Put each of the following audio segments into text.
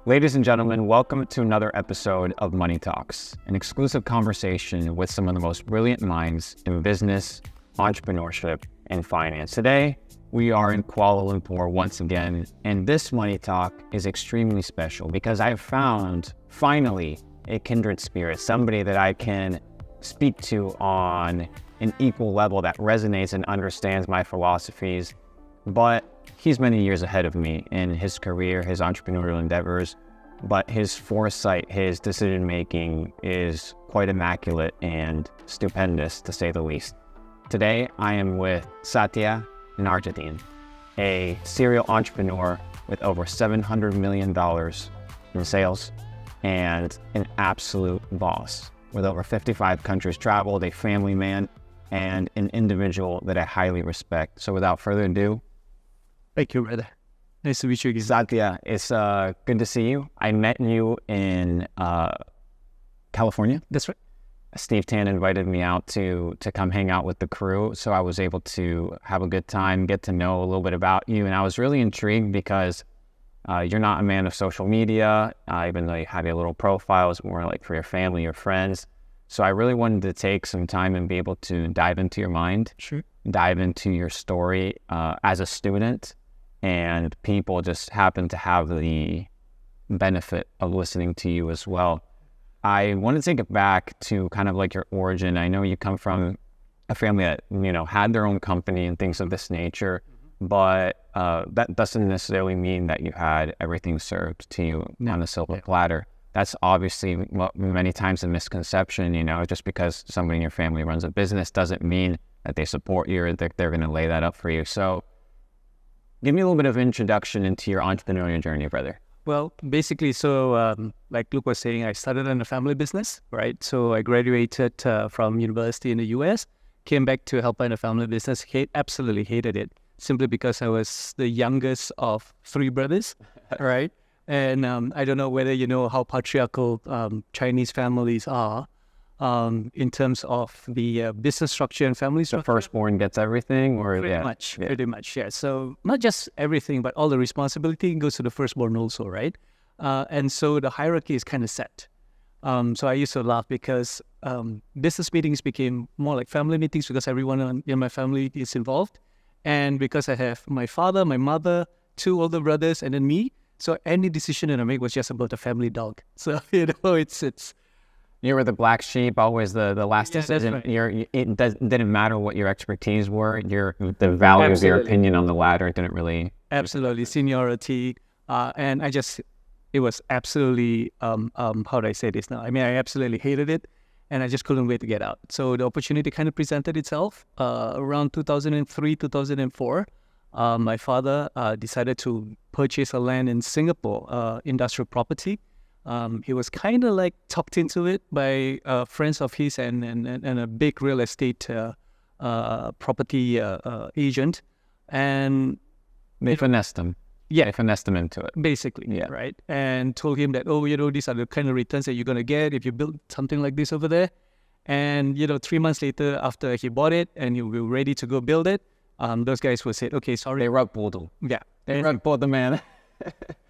Ladies and gentlemen, welcome to another episode of Money Talks, an exclusive conversation with some of the most brilliant minds in business, entrepreneurship, and finance. Today, we are in Kuala Lumpur once again, and this Money Talk is extremely special because I have found, finally, a kindred spirit, somebody that I can speak to on an equal level that resonates and understands my philosophies, but he's many years ahead of me in his career, his entrepreneurial endeavors, but his foresight, his decision-making is quite immaculate and stupendous, to say the least. Today, I am with Satya Narjadin, a serial entrepreneur with over $700 million in sales and an absolute boss with over 55 countries traveled, a family man, and an individual that I highly respect. So without further ado, thank you, brother. Nice to meet you again. Satya, it's good to see you. I met you in California. That's right. Steve Tan invited me out to come hang out with the crew, so I was able to have a good time, get to know a little bit about you, and I was really intrigued because you're not a man of social media, even though you had a little profile, it's more like for your family or friends. So I really wanted to take some time and be able to dive into your mind, Sure. dive into your story as a student, and people just happen to have the benefit of listening to you as well. I want to take it back to kind of like your origin. I know you come from a family that, had their own company and things of this nature, but that doesn't necessarily mean that you had everything served to you on a silver platter. That's obviously many times a misconception, just because somebody in your family runs a business doesn't mean that they support you or that they're going to lay that up for you. So give me a little bit of introduction into your entrepreneurial journey, brother. Well, basically, like Luke was saying, I started in a family business, right? So I graduated from university in the US, came back to help in a family business, absolutely hated it, simply because I was the youngest of three brothers, right? And I don't know whether you know how patriarchal Chinese families are in terms of the business structure and family structure. The firstborn gets everything? Pretty much, yeah. So not just everything, but all the responsibility goes to the firstborn also, right? And so the hierarchy is kind of set. So I used to laugh because business meetings became more like family meetings because everyone in my family is involved. And because I have my father, my mother, two older brothers, and then me, so any decision that I make was just about the family dog. So, it's... You were the black sheep, always the last decision. That's right. It didn't matter what your expertise were. The value of your opinion on the ladder didn't really... Absolutely. Seniority. And it was absolutely, how do I say this now? I mean, I absolutely hated it, and I just couldn't wait to get out. So the opportunity kind of presented itself around 2003, 2004. My father decided to purchase a land in Singapore, industrial property. He was kind of like tucked into it by friends of his and a big real estate property agent. And they finessed him. Yeah. They finessed him into it. Basically, yeah. Right? And told him that, these are the kind of returns that you're going to get if you build something like this over there. And, 3 months later, after he bought it and he was ready to go build it, those guys would say, okay, sorry. They rug pulled him. Yeah. They rug pulled the man.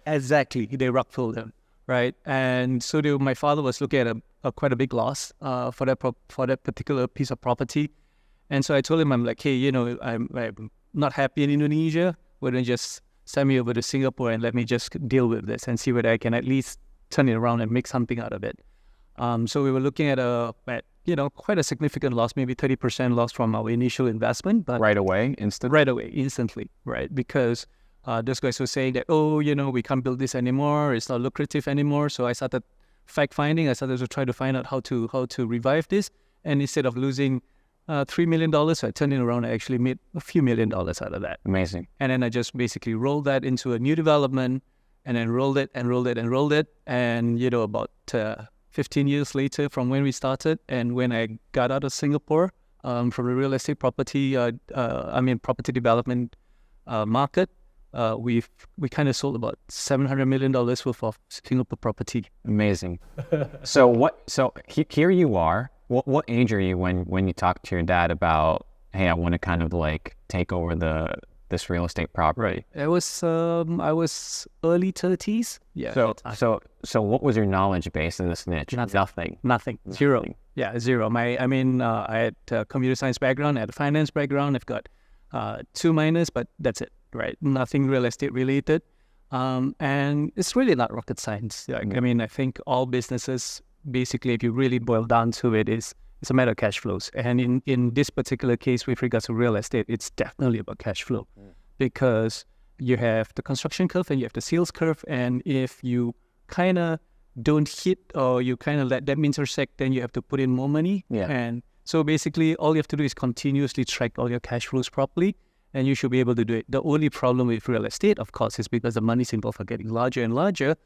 Exactly. They rug pulled him. Right. And so my father was looking at quite a big loss for that particular piece of property. And so I told him, I'm like, hey, I'm not happy in Indonesia. Why don't you just send me over to Singapore and let me just deal with this and see whether I can at least turn it around and make something out of it. So we were looking at quite a significant loss, maybe 30% loss from our initial investment. But right away, instantly, right? Because those guys were saying that, we can't build this anymore. It's not lucrative anymore. So I started fact-finding. I started to try to find out how to revive this. And instead of losing $3 million, so I turned it around. I actually made a few $1 million out of that. Amazing. And then I just basically rolled that into a new development and then rolled it. And, about 15 years later from when we started and when I got out of Singapore from the real estate property, property development market, we kind of sold about $700 million worth of Singapore property. Amazing. So here you are. What age are you when you talk to your dad about, hey, I want to kind of like take over the this real estate property? I was early 30s. Yeah. So what was your knowledge base in this niche? Nothing. Zero. Yeah, zero. I had a computer science background, I had a finance background. I've got 2 minors, but that's it, right? Nothing real estate related. And it's really not rocket science. Like, I mean, I think all businesses, basically, if you really boil down to it, it's a matter of cash flows. And in this particular case, with regards to real estate, it's definitely about cash flow because you have the construction curve and you have the sales curve. And if you kind of don't hit or you kind of let them intersect, then you have to put in more money. Yeah. And so basically, all you have to do is continuously track all your cash flows properly, and you should be able to do it. The only problem with real estate, of course, is because the money's involved are getting larger and larger.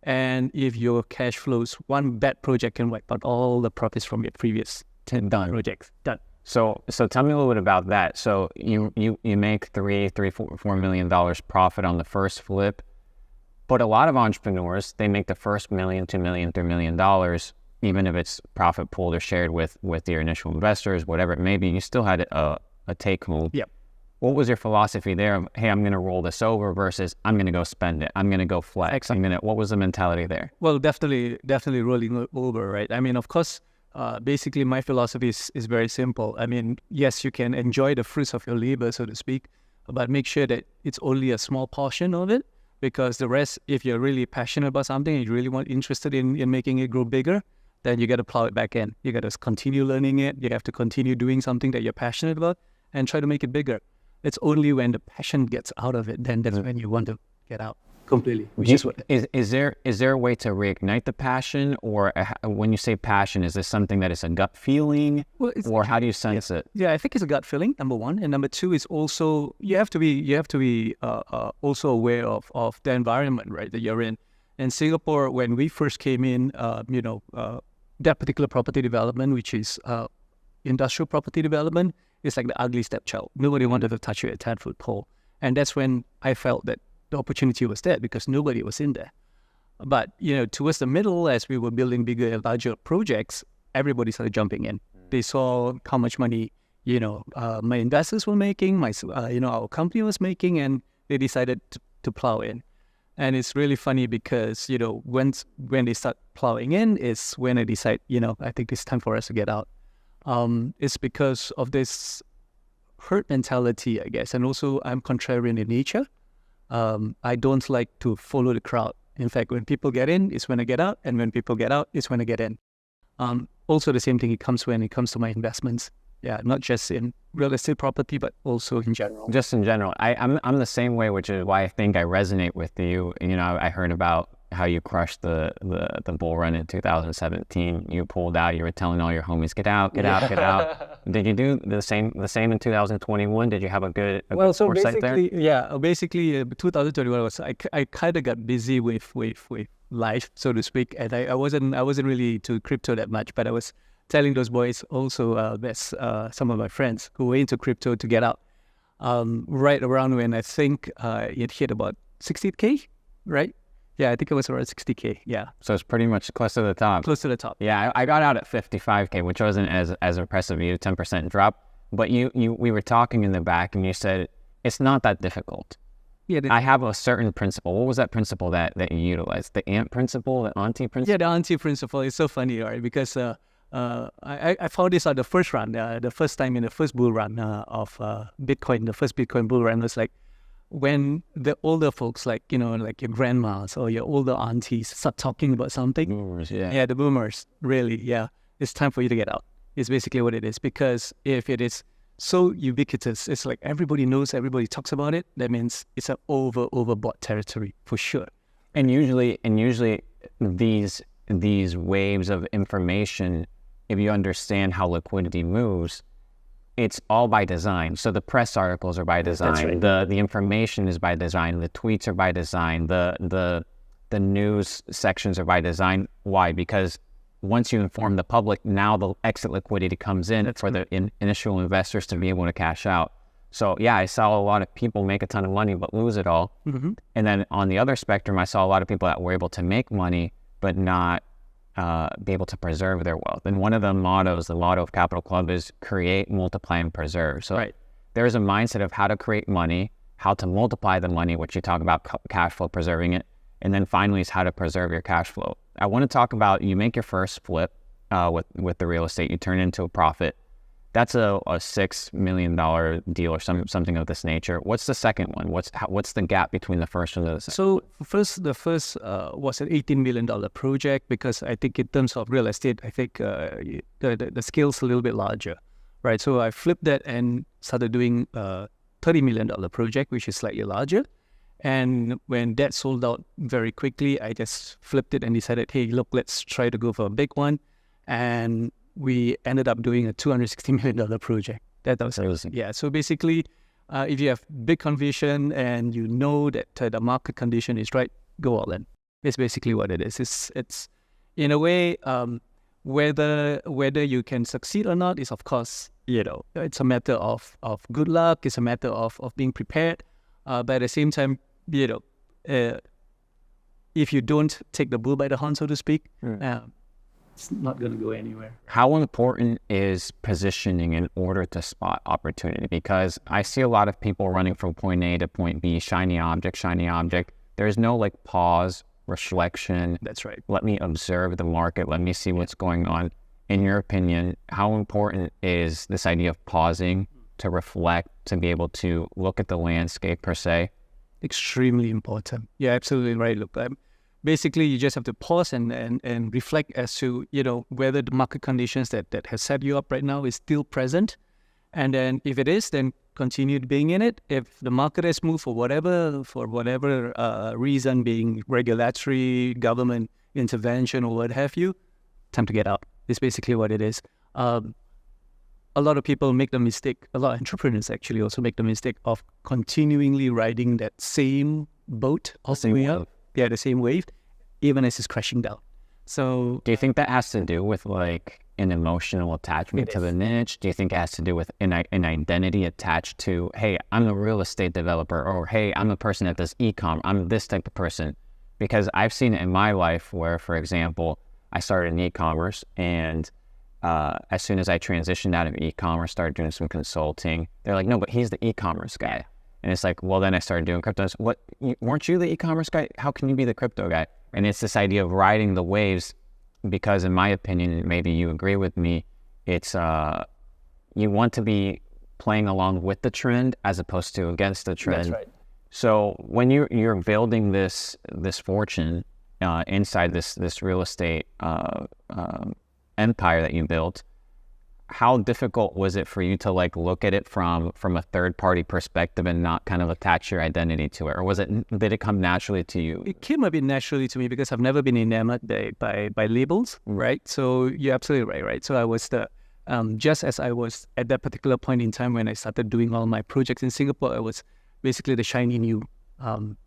And if your cash flows, one bad project can wipe out all the profits from your previous 10 projects. Done. So tell me a little bit about that. So you make $4 million profit on the first flip, but a lot of entrepreneurs, they make the first $1 million, $2 million, $3 million, even if it's profit pooled or shared with your initial investors, whatever it may be. You still had a take home. Yep. What was your philosophy there of, hey, I'm going to roll this over versus I'm going to go spend it. I'm going to go flex. Exactly. What was the mentality there? Well, definitely rolling over, right? I mean, of course, basically my philosophy is very simple. I mean, yes, you can enjoy the fruits of your labor, so to speak, but make sure that it's only a small portion of it, because the rest, if you're really passionate about something and you're really interested in making it grow bigger, then you got to plow it back in. You got to continue learning it. You have to continue doing something that you're passionate about and try to make it bigger. It's only when the passion gets out of it, then that's when you want to get out completely. Is there a way to reignite the passion, or when you say passion, is this something that is a gut feeling, or how do you sense it? Yeah, I think it's a gut feeling, number one, and number two is also you have to be also aware of the environment, right, that you're in. In Singapore, when we first came in, that particular property development, which is industrial property development, it's like the ugly stepchild. Nobody wanted to touch it at 10-foot pole. And that's when I felt that the opportunity was there because nobody was in there. But, towards the middle, as we were building bigger and larger projects, everybody started jumping in. They saw how much money, my investors were making, our company was making, and they decided to plow in. And it's really funny because, when they start plowing in is when I decide, I think it's time for us to get out. It's because of this herd mentality, I guess. And also I'm contrarian in nature. I don't like to follow the crowd. In fact, when people get in, it's when I get out. And when people get out, it's when I get in. Also the same thing when it comes to my investments. Yeah, not just in real estate property, but also in general. Just in general. I'm the same way, which is why I think I resonate with you. I heard about how you crushed the bull run in 2017. You pulled out. You were telling all your homies, get out. Did you do the same in 2021? Did you have a good foresight there? Basically, 2021 was I kind of got busy with life, so to speak, and I wasn't really to crypto that much. But I was telling those boys also, some of my friends who were into crypto to get out. Right around when I think it hit about 60K, right? Yeah, I think it was around 60K. Yeah. So it's pretty much close to the top. Close to the top. Yeah, I got out at 55K, which wasn't as impressive. You 10% drop, but we were talking in the back, and you said it's not that difficult. Yeah. I have a certain principle. What was that principle that you utilized? The ant principle, the auntie principle. Yeah, the auntie principle. It's so funny, right? Because I found this on the first run, the first time in the first bull run of Bitcoin. The first Bitcoin bull run was like, when the older folks, like your grandmas or your older aunties start talking about something. Boomers, yeah. Yeah, the boomers, really, yeah. It's time for you to get out. It's basically what it is. Because if it is so ubiquitous, it's like everybody knows, everybody talks about it, that means it's an overbought territory for sure. And usually these waves of information, if you understand how liquidity moves, it's all by design. So the press articles are by design. That's right. The information is by design. The tweets are by design. The news sections are by design. Why? Because once you inform the public, now the exit liquidity comes in for the initial investors to be able to cash out. So yeah, I saw a lot of people make a ton of money but lose it all. Mm-hmm. And then on the other spectrum, I saw a lot of people that were able to make money but not be able to preserve their wealth. And one of the mottos, the motto of Capital Club, is create, multiply, and preserve. So there's a mindset of how to create money, how to multiply the money, which you talk about cash flow, preserving it. And then finally is how to preserve your cash flow. I want to talk about, you make your first flip with the real estate, you turn it into a profit. That's a $6 million deal or something of this nature. What's the second one? What's the gap between the first and the second? So the first was an $18 million project, because I think in terms of real estate, I think the scale's a little bit larger, right? So I flipped that and started doing a $30 million project, which is slightly larger. And when that sold out very quickly, I just flipped it and decided, hey, look, let's try to go for a big one. And we ended up doing a $260 million project. That was amazing. Yeah. So basically, if you have big conviction and you know that the market condition is right, go all in. It's basically what it is. It's in a way, whether you can succeed or not is, of course, it's a matter of good luck. It's a matter of being prepared. But at the same time, if you don't take the bull by the horn, so to speak, it's not going to go anywhere. How important is positioning in order to spot opportunity? Because I see a lot of people running from point A to point B, shiny object. There's no pause, reflection. That's right. Let me observe the market. Let me see what's going on. In your opinion, how important is this idea of pausing to reflect, to be able to look at the landscape per se? Extremely important. Yeah, absolutely right. Look, basically, you just have to pause and reflect as to, whether the market conditions that has set you up right now is still present. And then if it is, then continue being in it. If the market has moved for whatever reason, being regulatory, government intervention, or what have you, time to get out. It's basically what it is. A lot of people make the mistake, a lot of entrepreneurs actually also make the mistake of continually riding that same boat all the way up. Yeah, the same wave, even as it's crashing down. So do you think that has to do with an emotional attachment to the niche? Do you think it has to do with an identity attached to, hey, I'm a real estate developer, or hey, I'm a person that does e-com, I'm this type of person? Because I've seen it in my life where, for example, I started in e-commerce, and as soon as I transitioned out of e-commerce, started doing some consulting, they're like, no, but he's the e-commerce guy. And it's like, well, then I started doing crypto. What, weren't you the e-commerce guy? How can you be the crypto guy? And it's this idea of riding the waves, because in my opinion, and maybe you agree with me, it's you want to be playing along with the trend as opposed to against the trend. That's right. So when you're building this fortune inside this real estate empire that you built, how difficult was it for you to look at it from a third party perspective and not kind of attach your identity to it? Or did it come naturally to you? It came a bit naturally to me because I've never been enamored by labels, right? So you're absolutely right? So I was just as I was at that particular point in time when I started doing all my projects in Singapore, I was basically the shiny new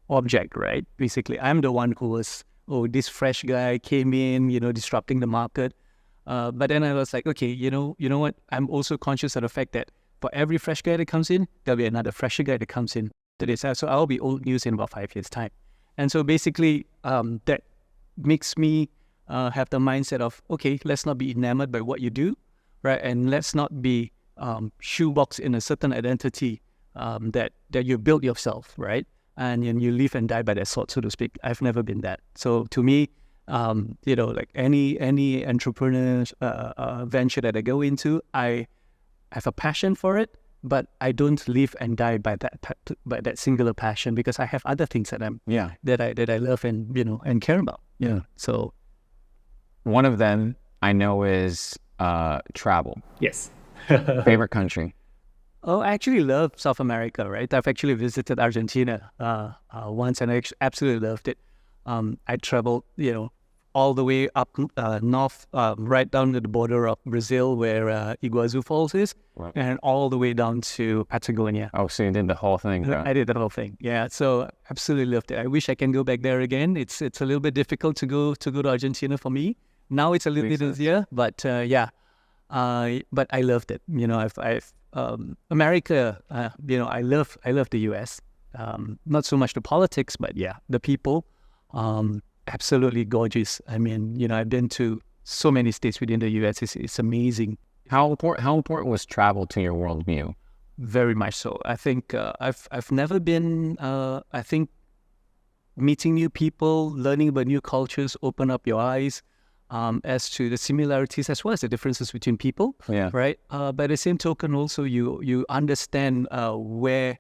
object, right? Basically, I'm the one who was, this fresh guy came in, disrupting the market. But then I was like, okay, you know what? I'm also conscious of the fact that for every fresh guy that comes in, there'll be another fresher guy that comes in to this. So I'll be old news in about 5 years' time. And so basically, that makes me have the mindset of, okay, let's not be enamored by what you do, right? And let's not be shoeboxed in a certain identity that you built yourself, right? And you live and die by that sort, so to speak. I've never been that. So to me, any entrepreneur venture that I go into, I have a passion for it, but I don't live and die by that singular passion, because I have other things that I love and care about. Yeah. So one of them I know is travel. Yes. Favorite country? Oh, I actually love South America, right? I've actually visited Argentina once, and I absolutely loved it. I traveled, all the way up north, right down to the border of Brazil, where Iguazu Falls is, right, and all the way down to Patagonia. Oh, so you did the whole thing? I did the whole thing. Yeah, so absolutely loved it. I wish I can go back there again. It's a little bit difficult to go to Argentina for me. Now it's a little bit easier, but but I loved it. I've America. I love the U.S. Not so much the politics, but the people. Absolutely gorgeous. I mean, I've been to so many states within the U.S. It's amazing. How important was travel to your worldview? Very much so. I think I've never been. I think meeting new people, learning about new cultures, open up your eyes as to the similarities as well as the differences between people. Yeah. Right. By the same token, also you understand where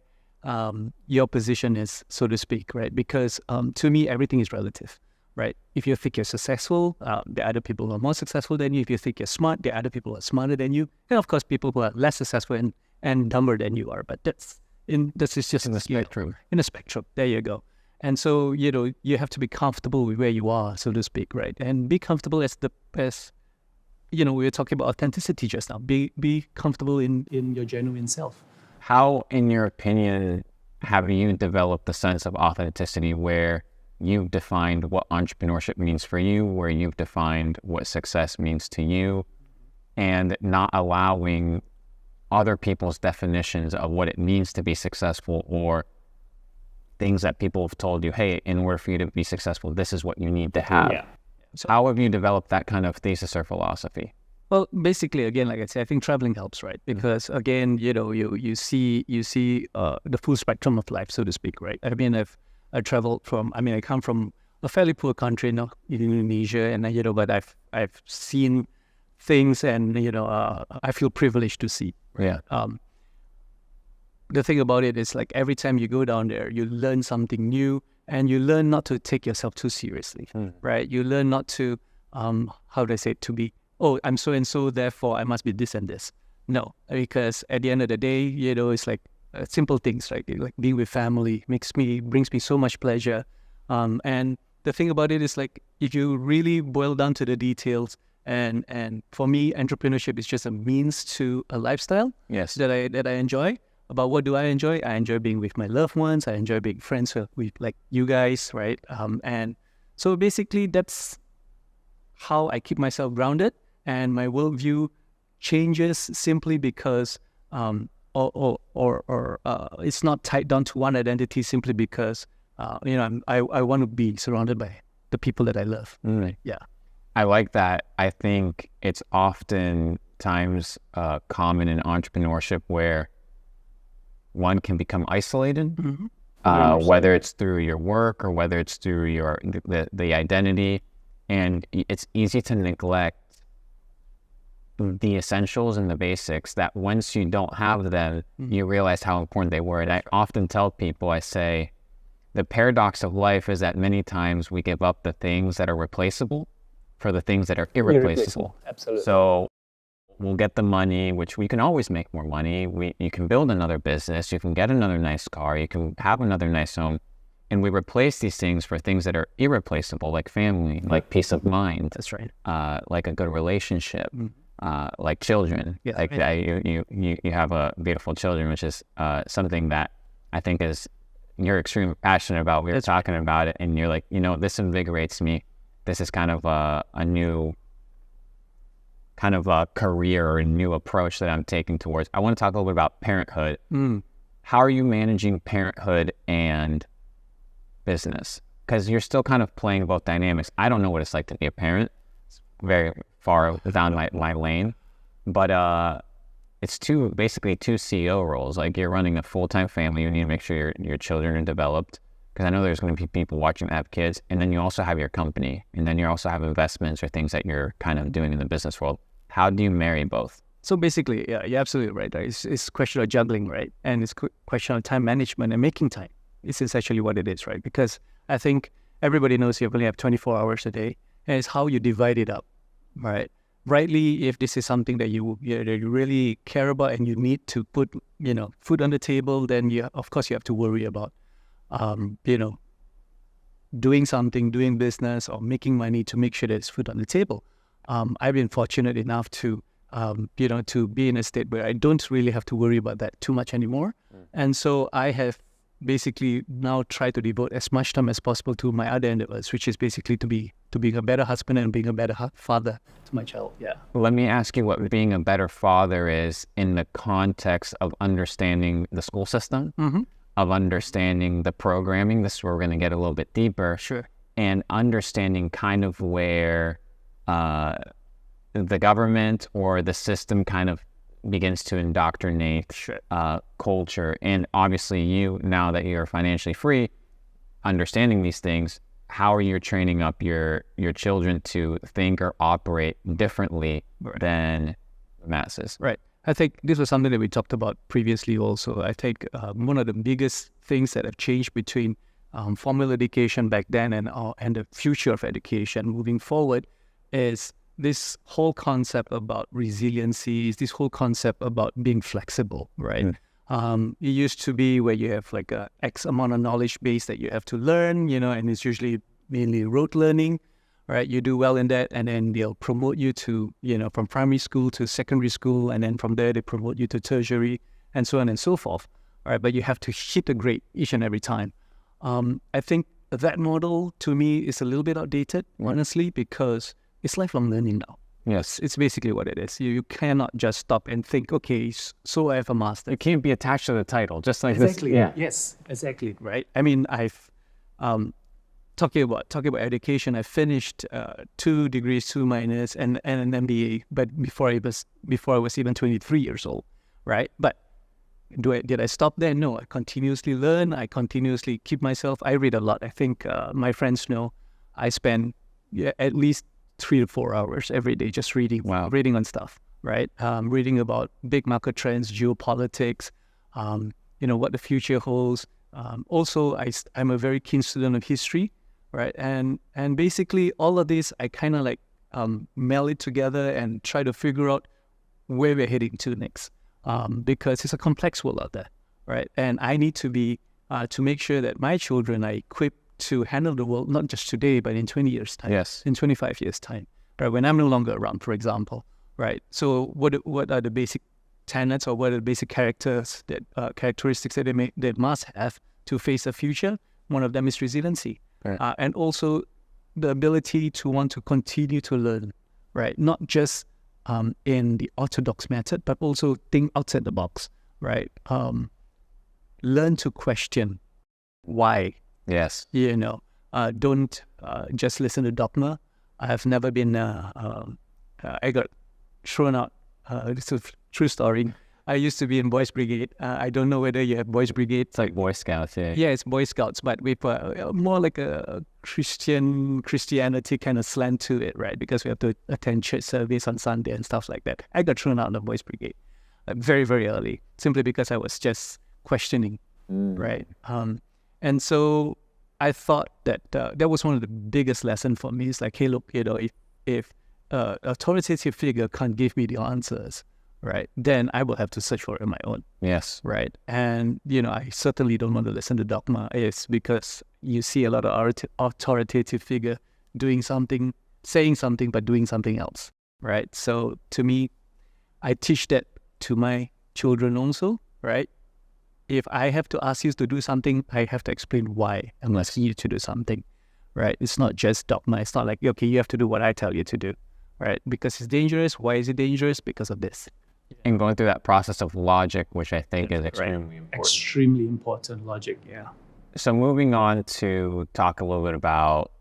your position is, so to speak. Right. Because to me, everything is relative. Right. If you think you're successful, there are other people who are more successful than you. If you think you're smart, there are other people who are smarter than you. And of course, people who are less successful and dumber than you are. But this is just In the spectrum. In a spectrum. There you go. And so, you have to be comfortable with where you are, so to speak, right? And be comfortable as we were talking about authenticity just now. Be comfortable in your genuine self. How, in your opinion, have you developed the sense of authenticity where you've defined what entrepreneurship means for you, where you've defined what success means to you, and not allowing other people's definitions of what it means to be successful or things that people have told you, hey, in order for you to be successful, this is what you need to have. Yeah. So, how have you developed that kind of thesis or philosophy? Well, basically, again, like I said, I think traveling helps, right? Because again, you see the full spectrum of life, so to speak, right? I mean, I traveled I come from a fairly poor country, in Indonesia, and but I've seen things, and I feel privileged to see. Yeah. The thing about it is, like, every time you go down there, you learn something new, and you learn not to take yourself too seriously, right? You learn not to, how do I say it, to be, oh, I'm so and so, therefore I must be this and this. No, because at the end of the day, it's like simple things, like being with family brings me so much pleasure. And the thing about it is, like, if you really boil down to the details, and for me, entrepreneurship is just a means to a lifestyle. Yes. that I enjoy. About what do I enjoy? I enjoy being with my loved ones. I enjoy being friends with like you guys, right? And so basically, that's how I keep myself grounded, and my worldview changes simply because, it's not tied down to one identity simply because, I want to be surrounded by the people that I love. Yeah. I like that. I think it's oftentimes common in entrepreneurship where one can become isolated, whether it's through your work or whether it's through the identity, and it's easy to neglect the essentials and the basics that once you don't have them, you realize how important they were. And I often tell people, I say, the paradox of life is that many times we give up the things that are replaceable for the things that are irreplaceable. Absolutely. So we'll get the money, which we can always make more money. You can build another business. You can get another nice car. You can have another nice home. And we replace these things for things that are irreplaceable, like family, like peace of mind. That's right. Like a good relationship, like children. Yeah, like right. you have a beautiful children, which is something that I think you're extremely passionate about. We were talking about it, and you're like, this invigorates me. This is kind of a new kind of a career or a new approach that I'm taking towards. I want to talk a little bit about parenthood. How are you managing parenthood and business? Because you're still kind of playing both dynamics. I don't know what it's like to be a parent. It's very far down my lane. But it's basically two CEO roles. Like, you're running a full-time family. You need to make sure your children are developed. Because I know there's going to be people watching that have kids. And then you also have your company. And then you also have investments or things that you're kind of doing in the business world. How do you marry both? So basically, yeah, you're absolutely right. It's a question of juggling, right? And it's a question of time management and making time. It's essentially what it is, right? Because I think everybody knows you only have 24 hours a day. And it's how you divide it up, right? Rightly, if this is something that you really care about and you need to put, food on the table, then of course you have to worry about doing something, doing business or making money to make sure there's food on the table. I've been fortunate enough to be in a state where I don't really have to worry about that too much anymore. And so I have basically now tried to devote as much time as possible to my other endeavors, which is basically to being a better husband and being a better father to my child. Yeah. Let me ask you what being a better father is in the context of understanding the school system, of understanding the programming. This is where we're going to get a little bit deeper. Sure. And understanding kind of where the government or the system kind of begins to indoctrinate culture. And obviously you, now that you're financially free, understanding these things, how are you training up your children to think or operate differently than the masses? Right. I think this was something that we talked about previously also. I think one of the biggest things that have changed between formal education back then and the future of education moving forward is this whole concept about resiliency, this whole concept about being flexible, right? It used to be where you have like a X amount of knowledge base that you have to learn, and it's usually mainly rote learning, right? You do well in that, and then they'll promote you to, from primary school to secondary school, and then from there they promote you to tertiary, and so on and so forth, right? But you have to hit a grade each and every time. I think that model to me is a little bit outdated, honestly, because it's lifelong learning now. Yes. It's basically what it is. You cannot just stop and think, okay, so I have a master. It can't be attached to the title, just like Exactly. this. Yeah. Yes, exactly. Right. I mean, I've talking about education. I finished 2 degrees, 2 minors, and an MBA. But before I was even 23 years old, right? But did I stop there? No. I continuously learn. I continuously keep myself. I read a lot. I think my friends know I spend at least 3 to 4 hours every day just reading. Wow. Reading on stuff, right? Reading about big market trends, geopolitics, what the future holds. Also, I'm a very keen student of history, right? And basically all of this, I kind of like meld it together and try to figure out where we're heading to next, because it's a complex world out there, right? And I need to be to make sure that my children are equipped to handle the world, not just today, but in 20 years' time, Yes. in 25 years' time, right? When I'm no longer around, for example, right? So what are the basic tenets, or what are the basic characteristics that they must have to face the future? One of them is resiliency, Right. and also the ability to want to continue to learn, right? Not just in the orthodox method, but also think outside the box, right? Learn to question why. Yes. Don't just listen to dogma. I have never been, I got thrown out. It's a true story. I used to be in Boys Brigade. I don't know whether you have Boys Brigade. It's like Boy Scouts, yeah. Yeah, it's Boy Scouts, but with more like a Christianity kind of slant to it, right? Because we have to attend church service on Sunday and stuff like that. I got thrown out of the Boys Brigade very, very early, simply because I was just questioning, right? And so I thought that that was one of the biggest lessons for me. It's like, hey, look, if authoritative figure can't give me the answers, right, then I will have to search for it on my own. Yes. Right. And, I certainly don't want to listen to dogma. It's because you see a lot of authoritative figure doing something, saying something, but doing something else. Right. So to me, I teach that to my children also, right? If I have to ask you to do something, I have to explain why I'm asking you to do something, right? It's not just dogma. It's not like, okay, you have to do what I tell you to do, right? Because it's dangerous. Why is it dangerous? Because of this. And going through that process of logic, which I think is extremely important. Extremely important logic, yeah. So moving on to talk a little bit about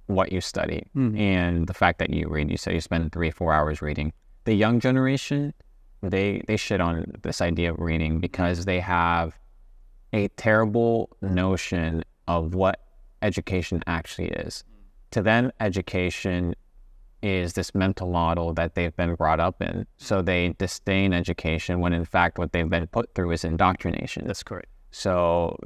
what you study and the fact that you read. You said you spend 3-4 hours reading. The young generation, they shit on this idea of reading because they have a terrible notion of what education actually is. To them, education is this mental model that they've been brought up in. So they disdain education when in fact what they've been put through is indoctrination. That's correct. So,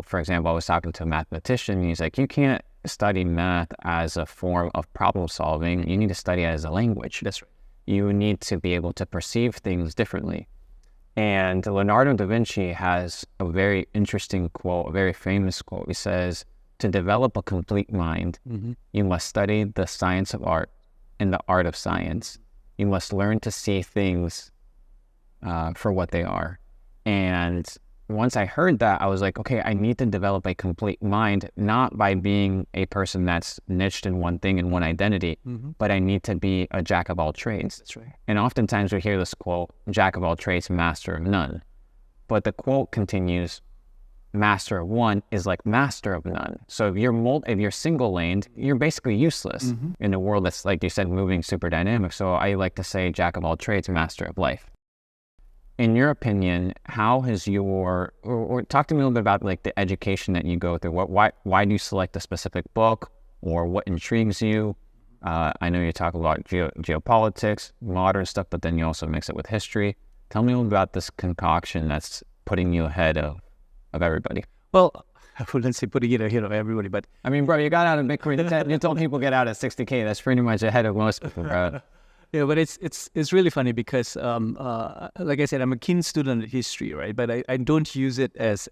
for example, I was talking to a mathematician. He's like, you can't study math as a form of problem solving. You need to study it as a language. That's right. You need to be able to perceive things differently. And Leonardo da Vinci has a very interesting quote, a very famous quote. He says, to develop a complete mind, you must study the science of art and the art of science. You must learn to see things for what they are. And once I heard that, I was like, okay, I need to develop a complete mind, not by being a person that's niched in one thing and one identity, but I need to be a jack of all trades. That's right. And oftentimes we hear this quote, jack of all trades, master of none. But the quote continues, master of one is like master of none. So if you're single laned, you're basically useless in a world that's, like you said, moving super dynamic. So I like to say jack of all trades, master of life. in your opinion, how has or talk to me a little bit about like the education that you go through. Why do you select a specific book, or what intrigues you? I know you talk about geopolitics, modern stuff, but then you also mix it with history. Tell me a little about this concoction that's putting you ahead of everybody. Well, I wouldn't say putting it ahead of everybody, but I mean, bro, you got out of Bitcoin. You told people get out at 60K. That's pretty much ahead of most people, bro. Yeah, but it's really funny because, like I said, I'm a keen student of history, right? But I don't use it as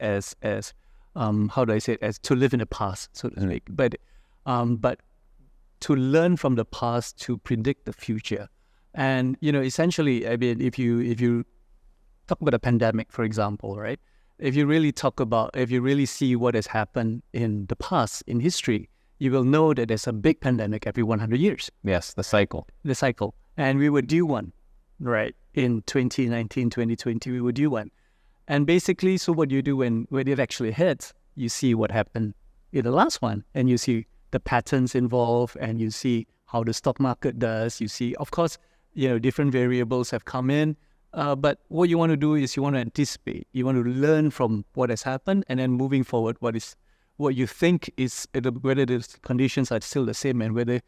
how do I say it, as to live in the past, so to speak. But to learn from the past to predict the future. And, essentially, I mean, if you talk about a pandemic, for example, right? If you really see what has happened in the past, in history, you will know that there's a big pandemic every 100 years. Yes, the cycle. The cycle. And we were due one, right? In 2019, 2020, we were due one. And basically, so what you do when it actually hits, you see what happened in the last one, and you see the patterns involved, and you see how the stock market does. You see, of course, different variables have come in. But what you want to do is you want to anticipate. You want to learn from what has happened, and then moving forward, what you think is, whether the conditions are still the same, and whether,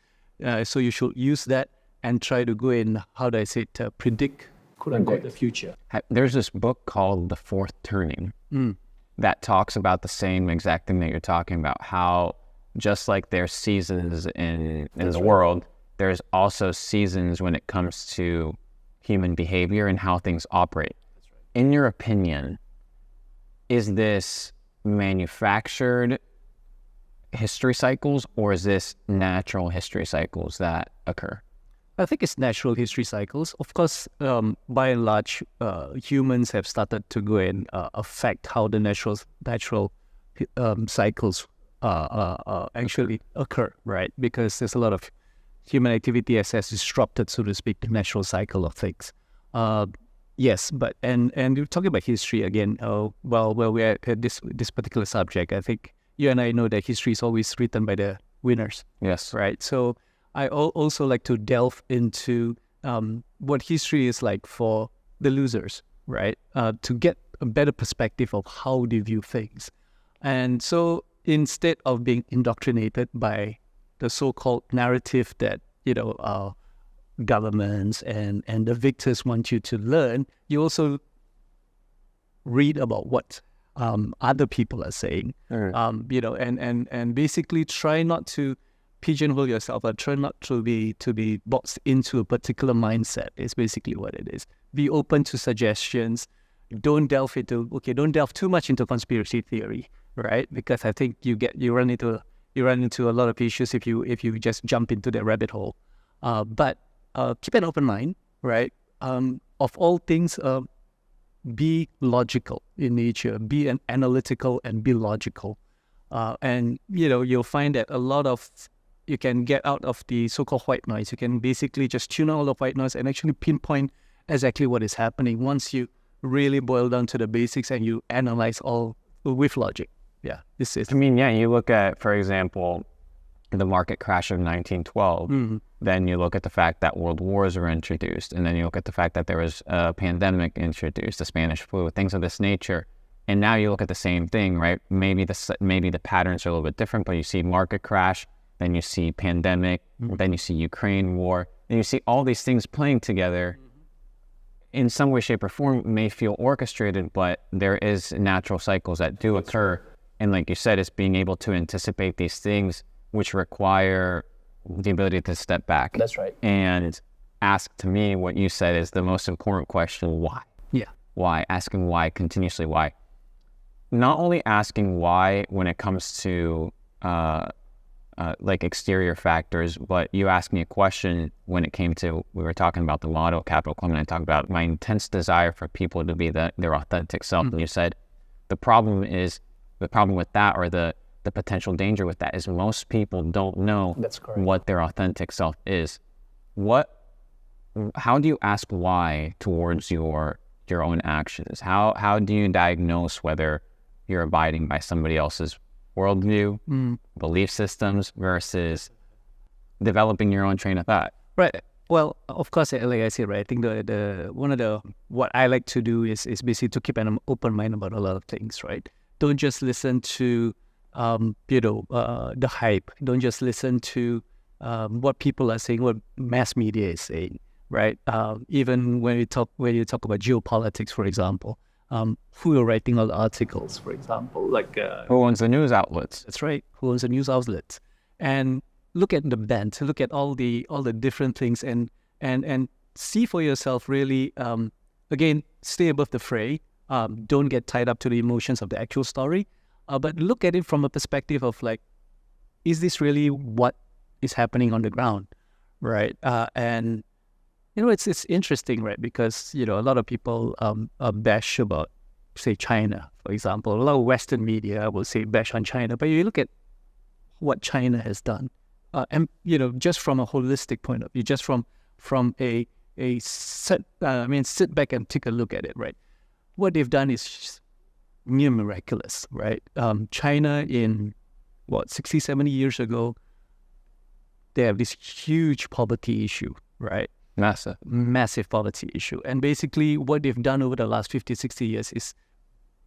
so you should use that and try to go in, how do I say it, predict, quote unquote, the future. There's this book called The Fourth Turning that talks about the same exact thing that you're talking about, how just like there's seasons in the world, there's also seasons when it comes to human behavior and how things operate. That's right. In your opinion, is this manufactured history cycles, or is this natural history cycles that occur? I think it's natural history cycles. Of course, by and large, humans have started to go and affect how the natural cycles actually occur, right? Because there's a lot of human activity has disrupted, so to speak, the natural cycle of things. Yes, but and you're talking about history again. Well, we're at this particular subject. I think you and I know that history is always written by the winners. Yes, right. So I also like to delve into what history is like for the losers, right? To get a better perspective of how they view things, and so instead of being indoctrinated by the so-called narrative that governments and the victors want you to learn, you also read about what other people are saying, and basically try not to pigeonhole yourself, or try not to be boxed into a particular mindset. Is basically what it is. Be open to suggestions. Don't delve too much into conspiracy theory, right? Because I think you run into a lot of issues if you just jump into the rabbit hole. But keep an open mind, right? Of all things, be logical in nature. Be analytical and be logical. And you'll find that a lot of you can get out of the so-called white noise. You can basically just tune out all the white noise and actually pinpoint exactly what is happening once you really boil down to the basics and you analyze all with logic. Yeah, this is. I mean, yeah, you look at, for example, the market crash of 1912. Then you look at the fact that world wars were introduced, and then you look at the fact that there was a pandemic introduced, the Spanish flu, things of this nature. And now you look at the same thing, right? Maybe the patterns are a little bit different, but you see market crash, then you see pandemic, then you see Ukraine war, then you see all these things playing together. In some way, shape, or form, may feel orchestrated, but there is natural cycles that do occur. And like you said, it's being able to anticipate these things, which require the ability to step back. That's right. And ask, to me, what you said is the most important question: why? Yeah. Why? Asking why, continuously why. Not only asking why when it comes to like exterior factors, but you asked me a question when it came to, we were talking about the motto, Capital Clement, I talked about my intense desire for people to be their authentic self. And you said the problem with that, or the potential danger with that, is most people don't know what their authentic self is. How do you ask why towards your own actions? How do you diagnose whether you're abiding by somebody else's worldview, belief systems, versus developing your own train of thought? Right. Well, of course, like I said, right, I think the one of the what I like to do is basically to keep an open mind about a lot of things, right? Don't just listen to the hype. Don't just listen to what people are saying, what mass media is saying, right? Even when you talk about geopolitics, for example, who are writing all the articles, for example, like who owns the news outlets? that's right, who owns the news outlets, and look at the bent, look at all the different things, and see for yourself. Really, again, stay above the fray. Don't get tied up to the emotions of the actual story, but look at it from a perspective of like, is this really what is happening on the ground, right? And it's interesting, right? Because a lot of people bash about, say, China, for example. A lot of Western media will say bash on China, but you look at what China has done, and just from a holistic point of view, just from a sit back and take a look at it, right? What they've done is near miraculous, right? China in 60, 70 years ago, they have this huge poverty issue, right? Massive poverty issue. And basically what they've done over the last 50, 60 years is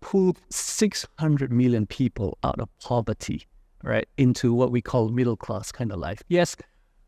pull 600 million people out of poverty, right, into what we call middle class kind of life. Yes,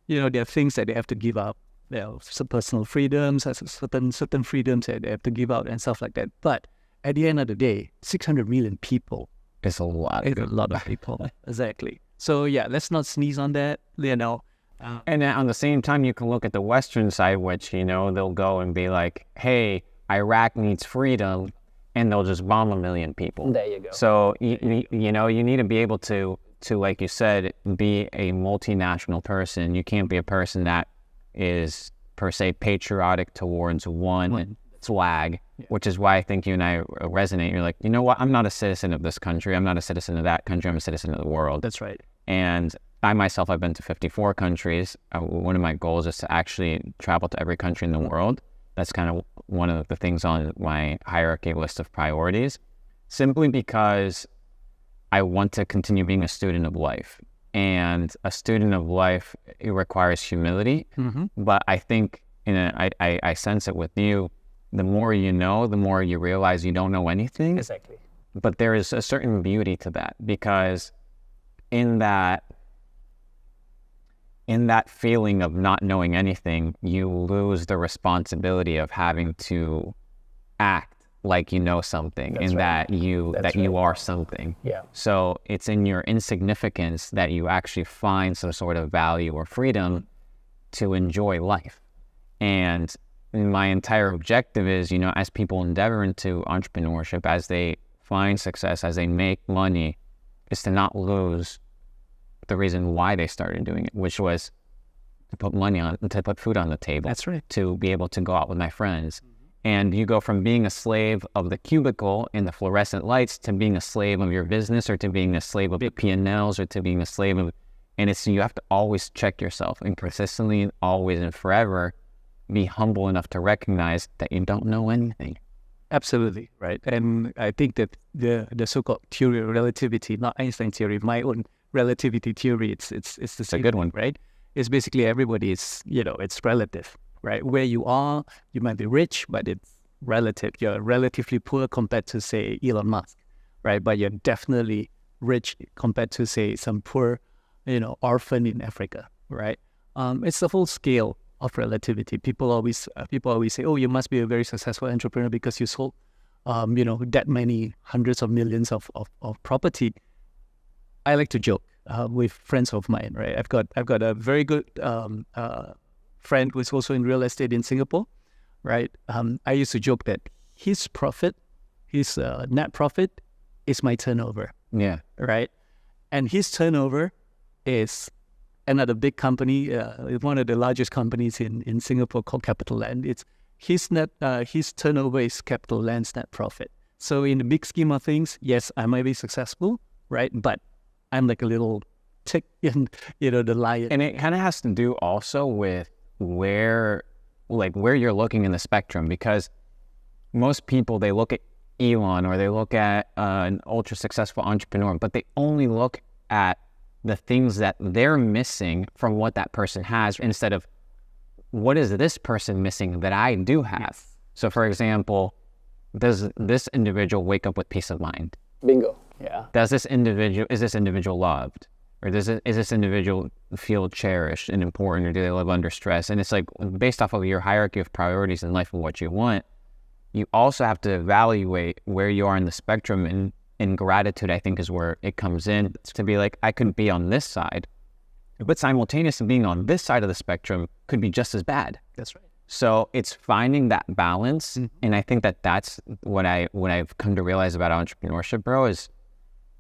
there are things that they have to give up. There are some personal freedoms, certain freedoms that they have to give out and stuff like that. But at the end of the day, 600 million people is a lot. It's a lot of people. Exactly. So yeah, let's not sneeze on that, And then on the same time, you can look at the Western side, which, they'll go and be like, hey, Iraq needs freedom, and they'll just bomb 1 million people. There you go. So, you need to be able to, like you said, be a multinational person. You can't be a person that is, per se, patriotic towards one flag, which is why I think you and I resonate. You're like, you know what? I'm not a citizen of this country. I'm not a citizen of that country. I'm a citizen of the world. That's right. And I myself, I've been to 54 countries. One of my goals is to actually travel to every country in the world. That's kind of one of the things on my hierarchy list of priorities, simply because I want to continue being a student of life. And a student of life, it requires humility. Mm-hmm. But I think, I sense it with you, the more you know, the more you realize you don't know anything. Exactly. But there is a certain beauty to that, because in that feeling of not knowing anything, you lose the responsibility of having to act like you know something. That's right. that you are something. Yeah. So it's in your insignificance that you actually find some sort of value or freedom to enjoy life. And my entire objective is, as people endeavor into entrepreneurship, as they find success, as they make money, is to not lose the reason why they started doing it, which was to put food on the table. That's right. To be able to go out with my friends. Mm-hmm. And you go from being a slave of the cubicle and the fluorescent lights to being a slave of your business, or to being a slave of the P&Ls, or to being a slave of, and you have to always check yourself, and consistently, always and forever, be humble enough to recognize that you don't know anything. Absolutely, right. And I think that the so-called theory of relativity, not Einstein theory, my own relativity theory, it's the same, a good one, right? It's basically everybody is, it's relative, right? Where you are, you might be rich, but it's relative. You're relatively poor compared to, say, Elon Musk, right? But you're definitely rich compared to, say, some poor, orphan in Africa, right? It's the whole scale of relativity. People always say, oh, you must be a very successful entrepreneur because you sold, that many hundreds of millions of property. I like to joke with friends of mine, right? I've got a very good friend who's also in real estate in Singapore, right? I used to joke that his net profit is my turnover. Yeah. Right? And his turnover is another big company, one of the largest companies in Singapore called CapitaLand. It's his turnover is CapitaLand's net profit. So in the big scheme of things, yes, I might be successful, right? But I'm like a little tick in, the lion. And it kind of has to do also with where you're looking in the spectrum, because most people, they look at Elon or they look at an ultra successful entrepreneur, but they only look at the things that they're missing from what that person has, instead of what is this person missing that I do have? So for example, does this individual wake up with peace of mind? Bingo. Yeah. Is this individual loved? Or is this individual feel cherished and important, or do they live under stress? And it's like, based off of your hierarchy of priorities in life and what you want, you also have to evaluate where you are in the spectrum. And in gratitude, I think, is where it comes in, to be like, I could be on this side, but simultaneously being on this side of the spectrum could be just as bad. That's right. So it's finding that balance. And I think that's what I've come to realize about entrepreneurship, bro, is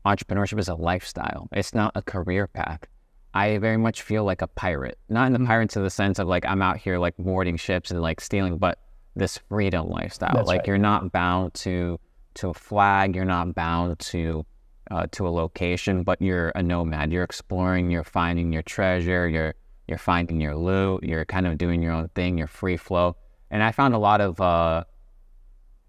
entrepreneurship is a lifestyle. It's not a career path. I very much feel like a pirate, not in the pirates in the sense of like, I'm out here like boarding ships and like stealing, but this freedom lifestyle. That's like right. You're not bound to a flag. You're not bound to a location, but you're a nomad. You're exploring, you're finding your treasure, you're finding your loot, you're kind of doing your own thing, you're free flow. And I found a lot of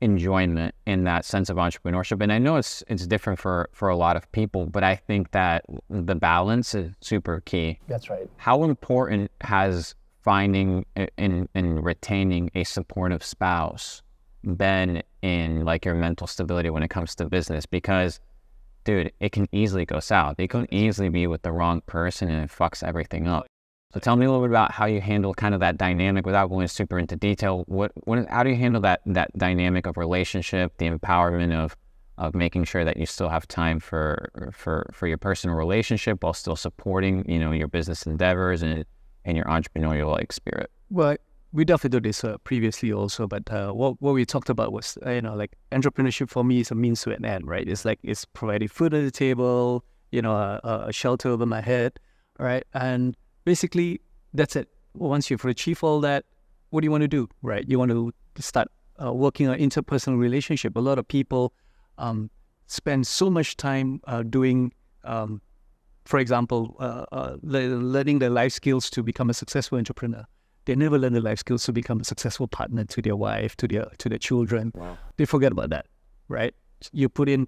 enjoyment in that sense of entrepreneurship. And I know it's different for a lot of people, but I think that the balance is super key. That's right. How important has finding and retaining a supportive spouse been in like your mental stability when it comes to business? Because dude, it can easily go south. You can easily be with the wrong person and it fucks everything up. So tell me a little bit about how you handle kind of that dynamic without going super into detail. How do you handle that dynamic of relationship, the empowerment of making sure that you still have time for your personal relationship while still supporting, your business endeavors and your entrepreneurial like spirit? Well, we definitely did this previously also, but what we talked about was, like entrepreneurship for me is a means to an end, right? It's providing food on the table, a shelter over my head, right? And basically that's it. Once you've achieved all that, what do you want to do, right? You want to start working on interpersonal relationship. A lot of people spend so much time doing, for example, learning the life skills to become a successful entrepreneur. They never learn the life skills to become a successful partner to their wife, to their children. Wow. They forget about that, right? You put in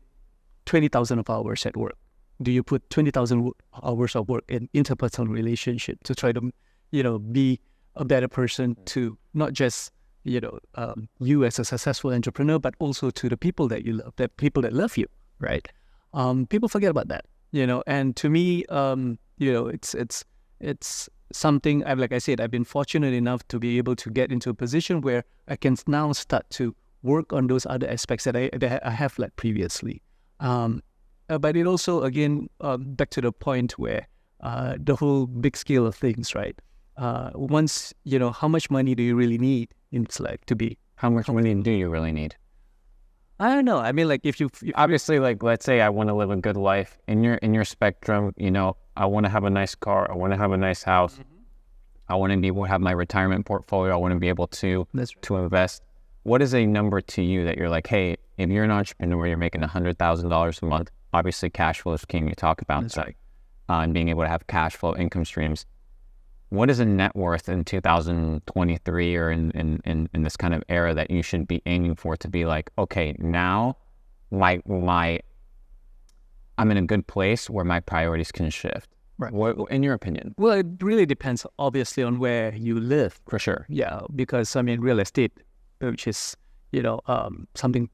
20,000 of hours at work. Do you put 20,000 hours of work in interpersonal relationship to try to, be a better person to not just, you as a successful entrepreneur, but also to the people that you love, the people that love you, right? People forget about that, and to me, it's something, like I said, I've been fortunate enough to be able to get into a position where I can now start to work on those other aspects that I have like previously. But it also, again, back to the point where the whole big scale of things, right? Once, how much money do you really need in this life to be? How much money do you really need? I don't know. I mean, like if you obviously, like, let's say I want to live a good life in your spectrum, I want to have a nice car. I want to have a nice house. I want to be able to have my retirement portfolio. I want to be able to invest. What is a number to you that you're like, hey, if you're an entrepreneur, you're making $100,000 a month. Obviously, cash flow is king. You talk about that, and being able to have cash flow income streams. What is a net worth in 2023 or in this kind of era that you should be aiming for to be like, okay, now I'm in a good place where my priorities can shift? Right. What, in your opinion? Well, it really depends, obviously, on where you live. For sure. Yeah, because real estate, which is something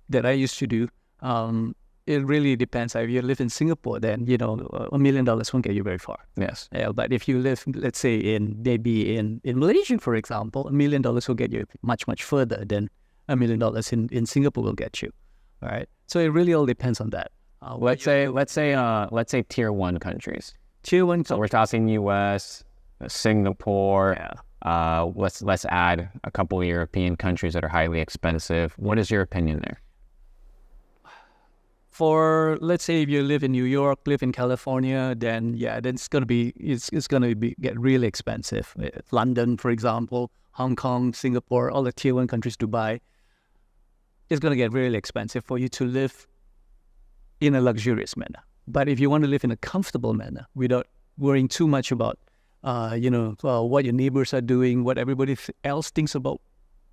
that I used to do. It really depends. If you live in Singapore, then $1 million won't get you very far. Yes. But if you live, let's say in Malaysia, for example, $1 million will get you much further than $1 million in Singapore will get you. All right. So it really all depends on that. Let's say tier 1 countries. Tier 1. So we're talking U.S., Singapore. Yeah. Let's add a couple of European countries that are highly expensive. What is your opinion there? For, let's say, if you live in New York, live in California, then it's gonna get really expensive. London, for example, Hong Kong, Singapore, all the tier 1 countries, Dubai, it's gonna get really expensive for you to live in a luxurious manner. But if you want to live in a comfortable manner without worrying too much about, what your neighbors are doing, what everybody else thinks about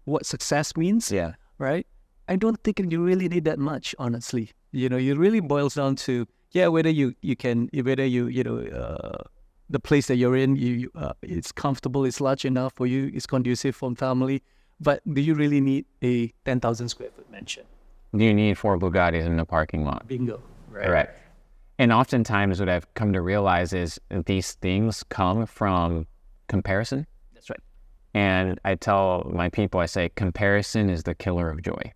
what success means, right? I don't think you really need that much, honestly. It really boils down to, whether you the place that you're in, it's comfortable, it's large enough for you, it's conducive for family. But do you really need a 10,000 square foot mansion? Do you need 4 Bugattis in the parking lot? Bingo. Right. Correct. And oftentimes what I've come to realize is these things come from comparison. That's right. And I tell my people, I say, comparison is the killer of joy.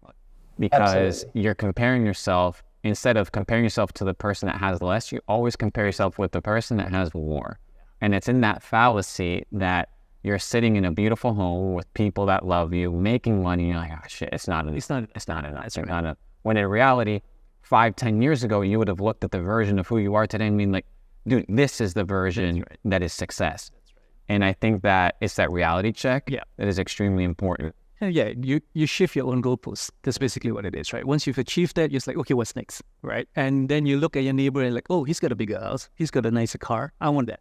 Because you're comparing yourself, instead of comparing yourself to the person that has less, you always compare yourself with the person that has more. And it's in that fallacy that you're sitting in a beautiful home with people that love you, making money, you're like, oh shit, it's not enough. When in reality, 5-10 years ago, you would have looked at the version of who you are today and been like, dude, this is the version that is success. And I think that it's that reality check that is extremely important. Yeah, you shift your own goalposts. That's basically what it is, right? Once you've achieved that, you're just like, okay, what's next, right? And then you look at your neighbor and like, oh, he's got a bigger house, he's got a nicer car, I want that.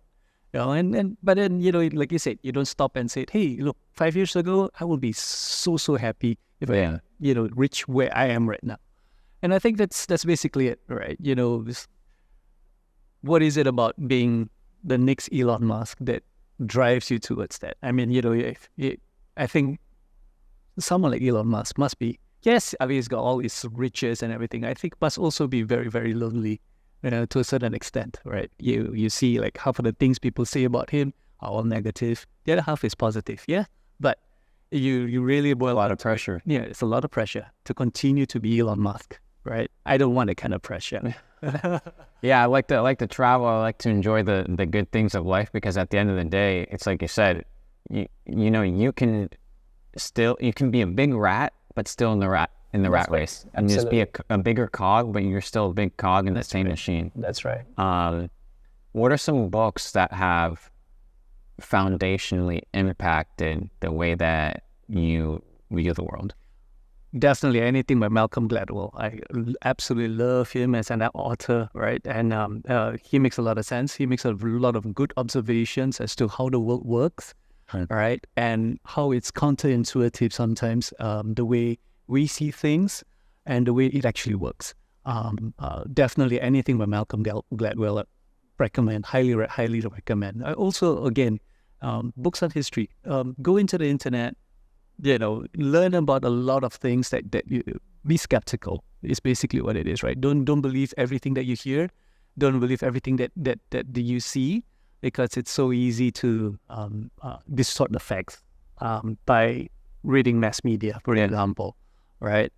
You know, but then, you know, like you said, you don't stop and say, hey, look, 5 years ago, I would be so happy if I, you know, reach where I am right now. And I think that's basically it, right? You know, what is it about being the next Elon Musk that drives you towards that? I mean, you know, I think someone like Elon Musk must be, yes, I mean, he's got all his riches and everything. I think must also be very, very lonely, you know, to a certain extent, right? You see like half of the things people say about him are all negative. The other half is positive, but you really boil a lot of pressure. Yeah, it's a lot of pressure to continue to be Elon Musk, right? I don't want that kind of pressure. Yeah, I like to travel. I like to enjoy the good things of life, because at the end of the day, it's like you said, you know, you can be a big rat, but still in the rat race, and just be a bigger cog, but you're still a big cog in the same machine. That's right. What are some books that have foundationally impacted the way that you view the world? Definitely anything by Malcolm Gladwell. I absolutely love him as an author, right? And he makes a lot of sense. He makes a lot of good observations as to how the world works, right? And how it's counterintuitive sometimes, the way we see things and the way it actually works. Definitely anything by Malcolm Gladwell, recommend, highly recommend. I also, again, books on history. Go into the internet, you know, learn about a lot of things that you be skeptical is basically what it is, right? Don't believe everything that you hear. Don't believe everything that you see, because it's so easy to distort the facts by reading mass media, for example, right?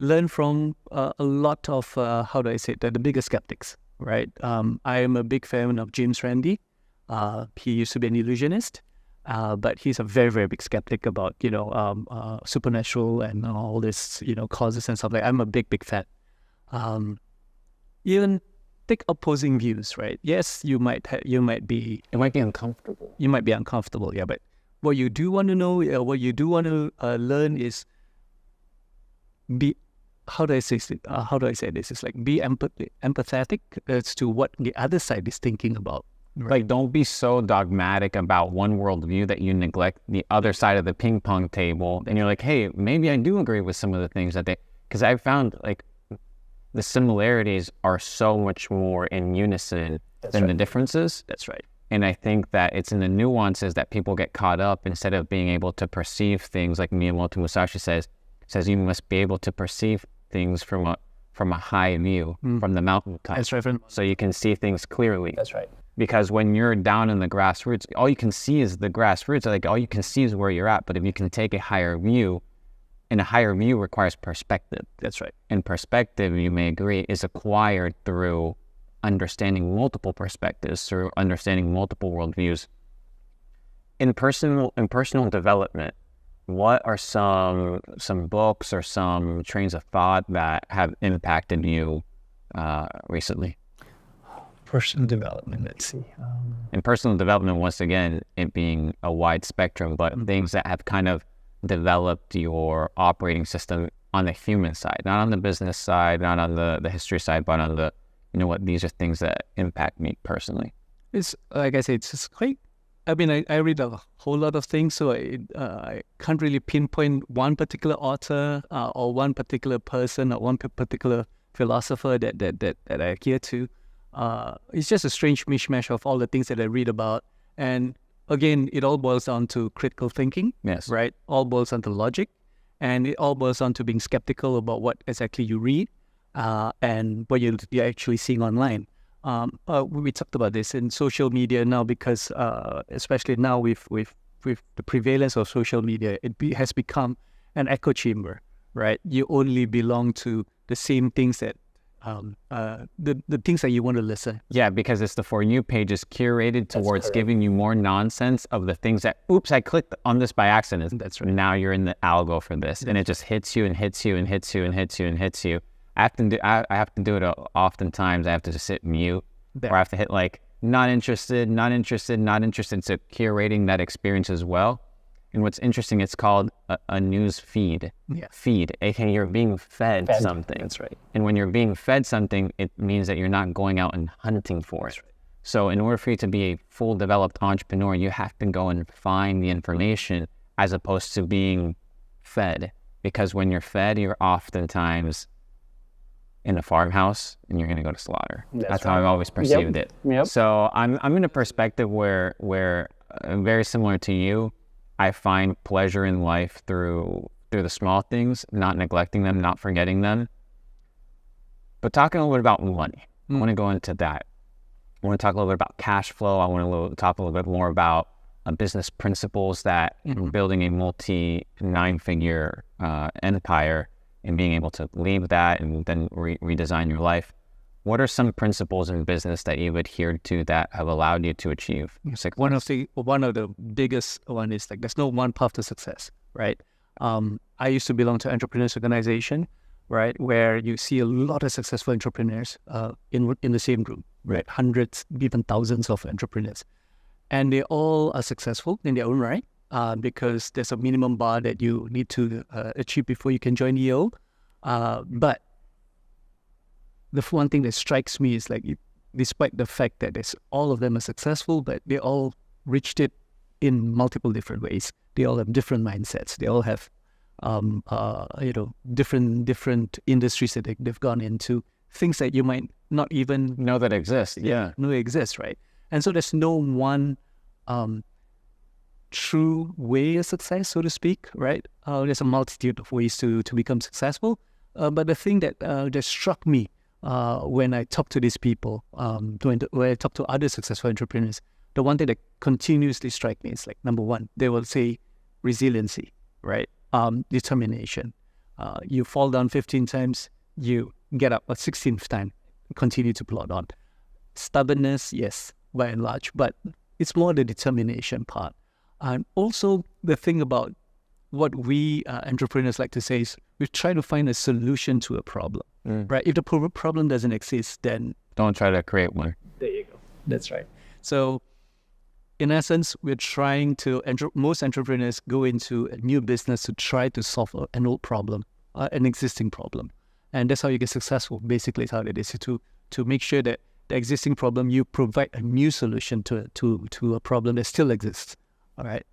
Learn from a lot of, how do I say it, the bigger skeptics, right? I am a big fan of James Randi. He used to be an illusionist. But he's a very, very big skeptic about, you know, supernatural and all this, you know, causes and stuff like that. I'm a big fan. Even take opposing views, right? Yes, you might be... It might be uncomfortable. You might be uncomfortable, yeah. But what you do want to know, what you do want to learn is how do I say this? It's like be empathetic as to what the other side is thinking about. Right. Like, don't be so dogmatic about one worldview that you neglect the other side of the ping pong table. And you're like, hey, maybe I do agree with some of the things that because I found like the similarities are so much more in unison than the differences. That's right. And I think that it's in the nuances that people get caught up, instead of being able to perceive things, like Miyamoto Musashi says you must be able to perceive things from a high view, from the mountaintop. That's right. So you can see things clearly. That's right. Because when you're down in the grassroots, all you can see is the grassroots. Like, all you can see is where you're at. But if you can take a higher view, and a higher view requires perspective. That's right. And perspective, you may agree, is acquired through understanding multiple perspectives, through understanding multiple worldviews. In personal development, what are some books or some trains of thought that have impacted you recently? Personal development, let's see. In personal development, once again, it being a wide spectrum, but things that have kind of developed your operating system on the human side, not on the business side, not on the history side, but on the, you know what, these are things that impact me personally. It's, like I said, it's just quite, I mean, I read a whole lot of things, so I can't really pinpoint one particular author or one particular person or one particular philosopher that I adhere to. It's just a strange mishmash of all the things that I read about. And again, it all boils down to critical thinking. Yes. Right? All boils down to logic. And it all boils down to being skeptical about what exactly you read and what you're actually seeing online. We talked about this in social media now because especially now with the prevalence of social media, it has become an echo chamber, right? You only belong to the same things that the things that you want to listen. Yeah, because it's the For You page is curated towards giving you more nonsense of the things that, oops, I clicked on this by accident. That's right. Now you're in the algo for this. And it just hits you and hits you and hits you and hits you and hits you. I have to do it oftentimes. I have to just hit mute or I have to hit like not interested, not interested, not interested. So curating that experience as well. And what's interesting, it's called a news feed. Yeah. Feed, aka you're being fed something. That's right. And when you're being fed something, it means that you're not going out and hunting for it. Right. So in order for you to be a full developed entrepreneur, you have to go and find the information as opposed to being fed. Because when you're fed, you're oftentimes in a farmhouse and you're going to go to slaughter. That's how I've always perceived it. Yep. So I'm in a perspective where very similar to you, I find pleasure in life through the small things, not neglecting them, not forgetting them. But talking a little bit about money, I want to go into that. I want to talk a little bit about cash flow. I want to talk a little bit more about business principles that building a multi-9-figure empire and being able to leave that and then redesign your life. What are some principles in business that you've adhered to that have allowed you to achieve success? One of the biggest one is like there's no one path to success, right? I used to belong to entrepreneurs organization, right, where you see a lot of successful entrepreneurs in the same room, right? Hundreds, even thousands of entrepreneurs, and they all are successful in their own right because there's a minimum bar that you need to achieve before you can join EO. But the one thing that strikes me is like, despite the fact that all of them are successful, but they all reached it in multiple different ways. They all have different mindsets. They all have, different industries that they've gone into, things that you might not even know that exist. Yeah, know exist, right? And so there's no one true way of success, so to speak, right? There's a multitude of ways to become successful. But the thing that struck me when I talk to these people, when I talk to other successful entrepreneurs, the one thing that continuously strikes me is like, number one, they will say resiliency, right? Determination. You fall down 15 times, you get up a 16th time, continue to plod on. Stubbornness, yes, by and large, but it's more the determination part. And also the thing about what we entrepreneurs like to say is we try to find a solution to a problem, right? If the problem doesn't exist, then don't try to create one. There you go. That's right. So in essence, we're trying to, most entrepreneurs go into a new business to try to solve an old problem, an existing problem. And that's how you get successful. Basically, is how it is to make sure that the existing problem, you provide a new solution to a problem that still exists. All right.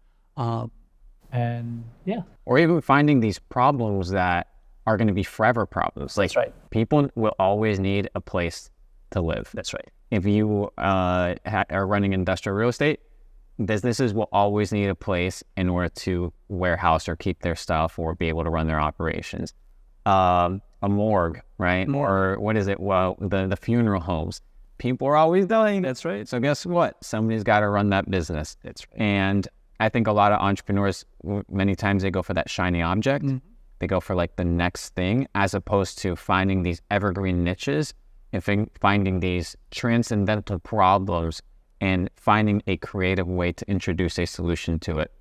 And yeah. Or even finding these problems that are going to be forever problems. Like, that's right. People will always need a place to live. That's right. If you are running industrial real estate, businesses will always need a place in order to warehouse or keep their stuff or be able to run their operations. A morgue, right? Or what is it? Well, the funeral homes. People are always dying. That's right. So guess what? Somebody's got to run that business. That's right. And I think a lot of entrepreneurs, many times they go for that shiny object. They go for like the next thing, as opposed to finding these evergreen niches and finding these transcendental problems and finding a creative way to introduce a solution to it.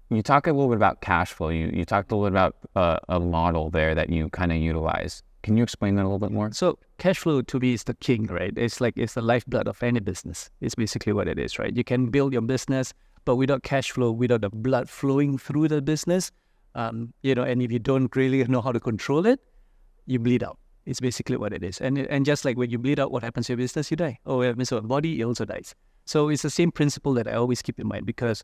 You talk a little bit about cash flow. You talked a little bit about a model there that you kind of utilize. Can you explain that a little bit more? So cash flow to me is the king, right? It's the lifeblood of any business. It's basically what it is, right? You can build your business, but without cash flow, without the blood flowing through the business, and if you don't really know how to control it, you bleed out. It's basically what it is. And just like when you bleed out, what happens to your business? You die. Oh, it happens to your body, it also dies. So it's the same principle that I always keep in mind, because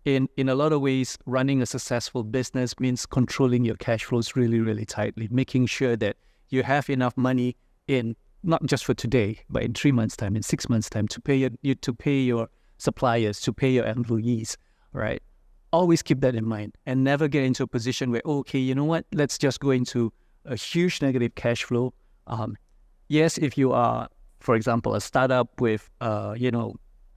in a lot of ways, running a successful business means controlling your cash flows really, really tightly, making sure that you have enough money in not just for today, but in 3 months' time, in 6 months' time, to pay your suppliers, to pay your employees, right? Always keep that in mind and never get into a position where, okay, you know what, let's just go into a huge negative cash flow. Yes, if you are, for example, a startup with,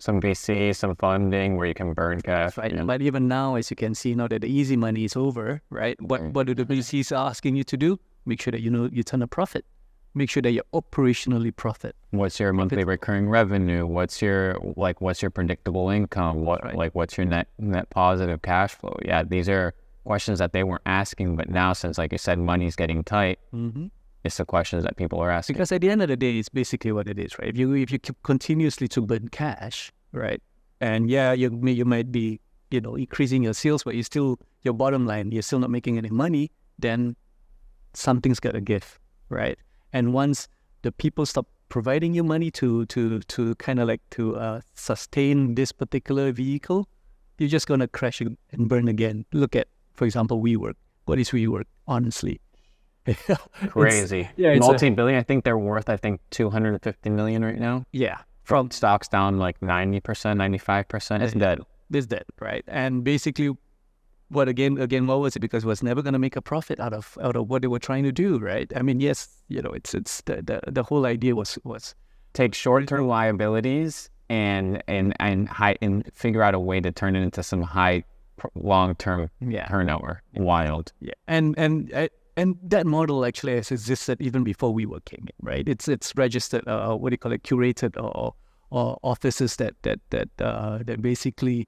some VC, some funding where you can burn cash. right. But even now, as you can see, now that the easy money is over, right? What do the VCs are asking you to do? Make sure that you turn a profit. Make sure that you're operationally profit. What's your monthly recurring revenue? What's your predictable income? What's your net positive cash flow? Yeah, these are questions that they weren't asking, but now since, like you said, money's getting tight, it's the questions that people are asking. Because at the end of the day, it's basically what it is, right? If you keep continuously to burn cash, right, and yeah, you might be increasing your sales, but your bottom line, you're still not making any money, then something's got to give, right? And once the people stop providing you money to kind of like to sustain this particular vehicle, you're just gonna crash and burn again. Look at, for example, WeWork. What is WeWork? Honestly. Crazy. It's multi-billion. I think they're worth, 250 million right now. Yeah. From stocks down like 90%, 95%. It's dead. It's dead, right? And basically, what was it? Because it was never going to make a profit out of what they were trying to do, right? I mean, yes, it's the whole idea was take short-term liabilities and figure out a way to turn it into some high long-term turnover. Wild. Yeah. And that model actually has existed even before WeWork came in, right? It's registered, curated or offices that basically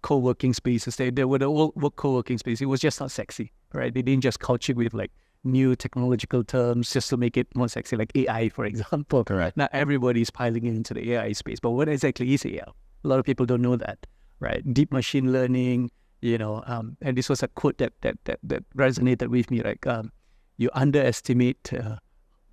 co-working spaces. They were the old co-working space. It was just not sexy, right? They didn't just couch it with like new technological terms just to make it more sexy, like AI, for example. Correct. Now everybody's piling into the AI space, but what exactly is AI? A lot of people don't know that, right? Deep machine learning. And this was a quote that resonated with me. Like, you underestimate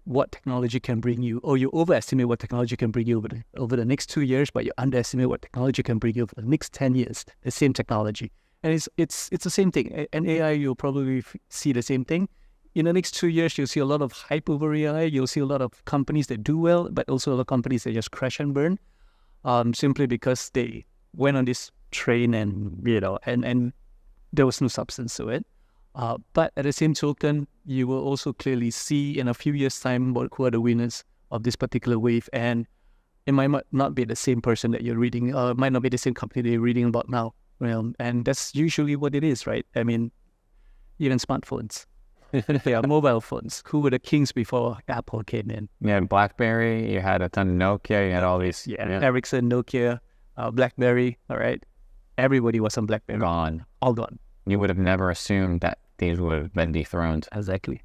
what technology can bring you, or you overestimate what technology can bring you over the next 2 years, but you underestimate what technology can bring you over the next 10 years. The same technology, and it's the same thing. And AI, you'll probably see the same thing. In the next 2 years, you'll see a lot of hype over AI. You'll see a lot of companies that do well, but also a lot of companies that just crash and burn, simply because they went on this train and there was no substance to it. But at the same token, you will also clearly see in a few years' time who are the winners of this particular wave. And it might not be the same person that you're reading, it might not be the same company that you're reading about now. And that's usually what it is, right? I mean, even smartphones. Mobile phones. Who were the kings before Apple came in? You had BlackBerry, you had a ton of Nokia, you had all these. Ericsson, Nokia, BlackBerry, all right? Everybody was on BlackBerry. Gone. All gone. You would have never assumed that these would have been dethroned. Exactly.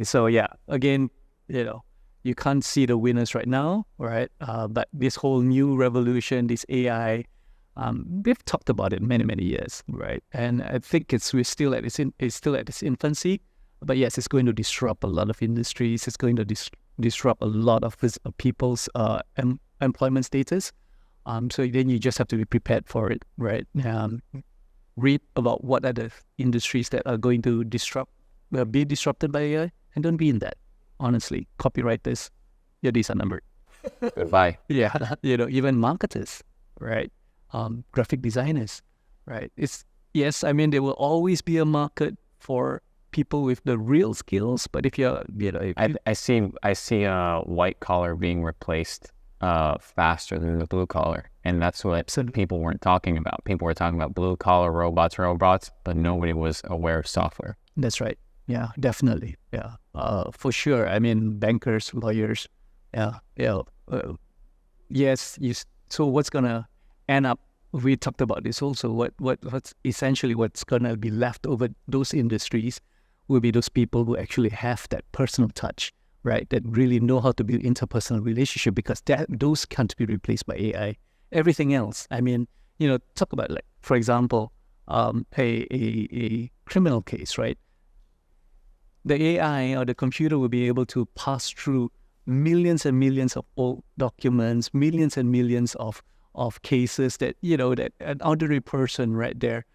So yeah, again, you can't see the winners right now, right? But this whole new revolution, this AI, we've talked about it many years, right? And I think it's still at its infancy. But yes, it's going to disrupt a lot of industries. It's going to disrupt a lot of people's employment status. So then you just have to be prepared for it, right? Read about what are the industries that are going to be disrupted by AI, and don't be in that. Honestly, copywriters, your days are numbered. Goodbye. Yeah, even marketers, right? Graphic designers, right? There will always be a market for people with the real skills, but if you're, I see white collar being replaced faster than the blue collar, and that's what people weren't talking about. People were talking about blue collar robots, but nobody was aware of software. That's right. Yeah, definitely. Yeah, for sure. I mean, bankers, lawyers. Yes. So what's gonna end up? We talked about this also. What's essentially what's gonna be left over those industries will be those people who actually have that personal touch, right? That really know how to build interpersonal relationship, because those can't be replaced by AI. Everything else, talk about, like, for example, a criminal case, right? The AI or the computer will be able to pass through millions and millions of old documents, millions and millions of cases that, that an ordinary person right there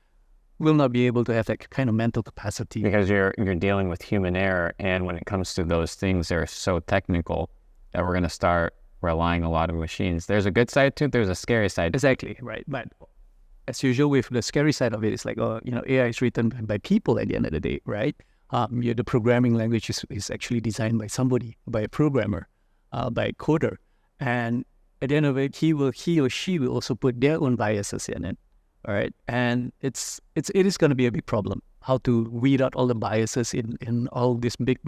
will not be able to have that kind of mental capacity. Because you're dealing with human error, and when it comes to those things, they're so technical that we're going to start relying a lot on machines. There's a good side to it. There's a scary side. Exactly, right. But as usual, with the scary side of it, it's like, AI is written by people at the end of the day, right? The programming language is actually designed by somebody, by a programmer, by a coder. And at the end of it, he or she will also put their own biases in it, all right? And it is going to be a big problem, how to weed out all the biases in all this big,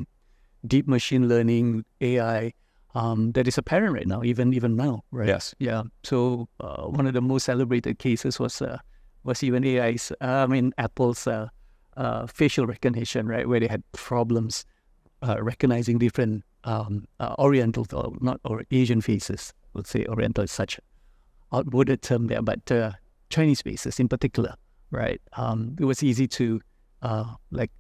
deep machine learning, AI, that is apparent right now, even now, right? Yes. Yeah. So one of the most celebrated cases was even Apple's facial recognition, right, where they had problems recognizing different Oriental or Asian faces. Let's say Oriental is such an outwarded term there, but Chinese faces in particular, right? It was easy to like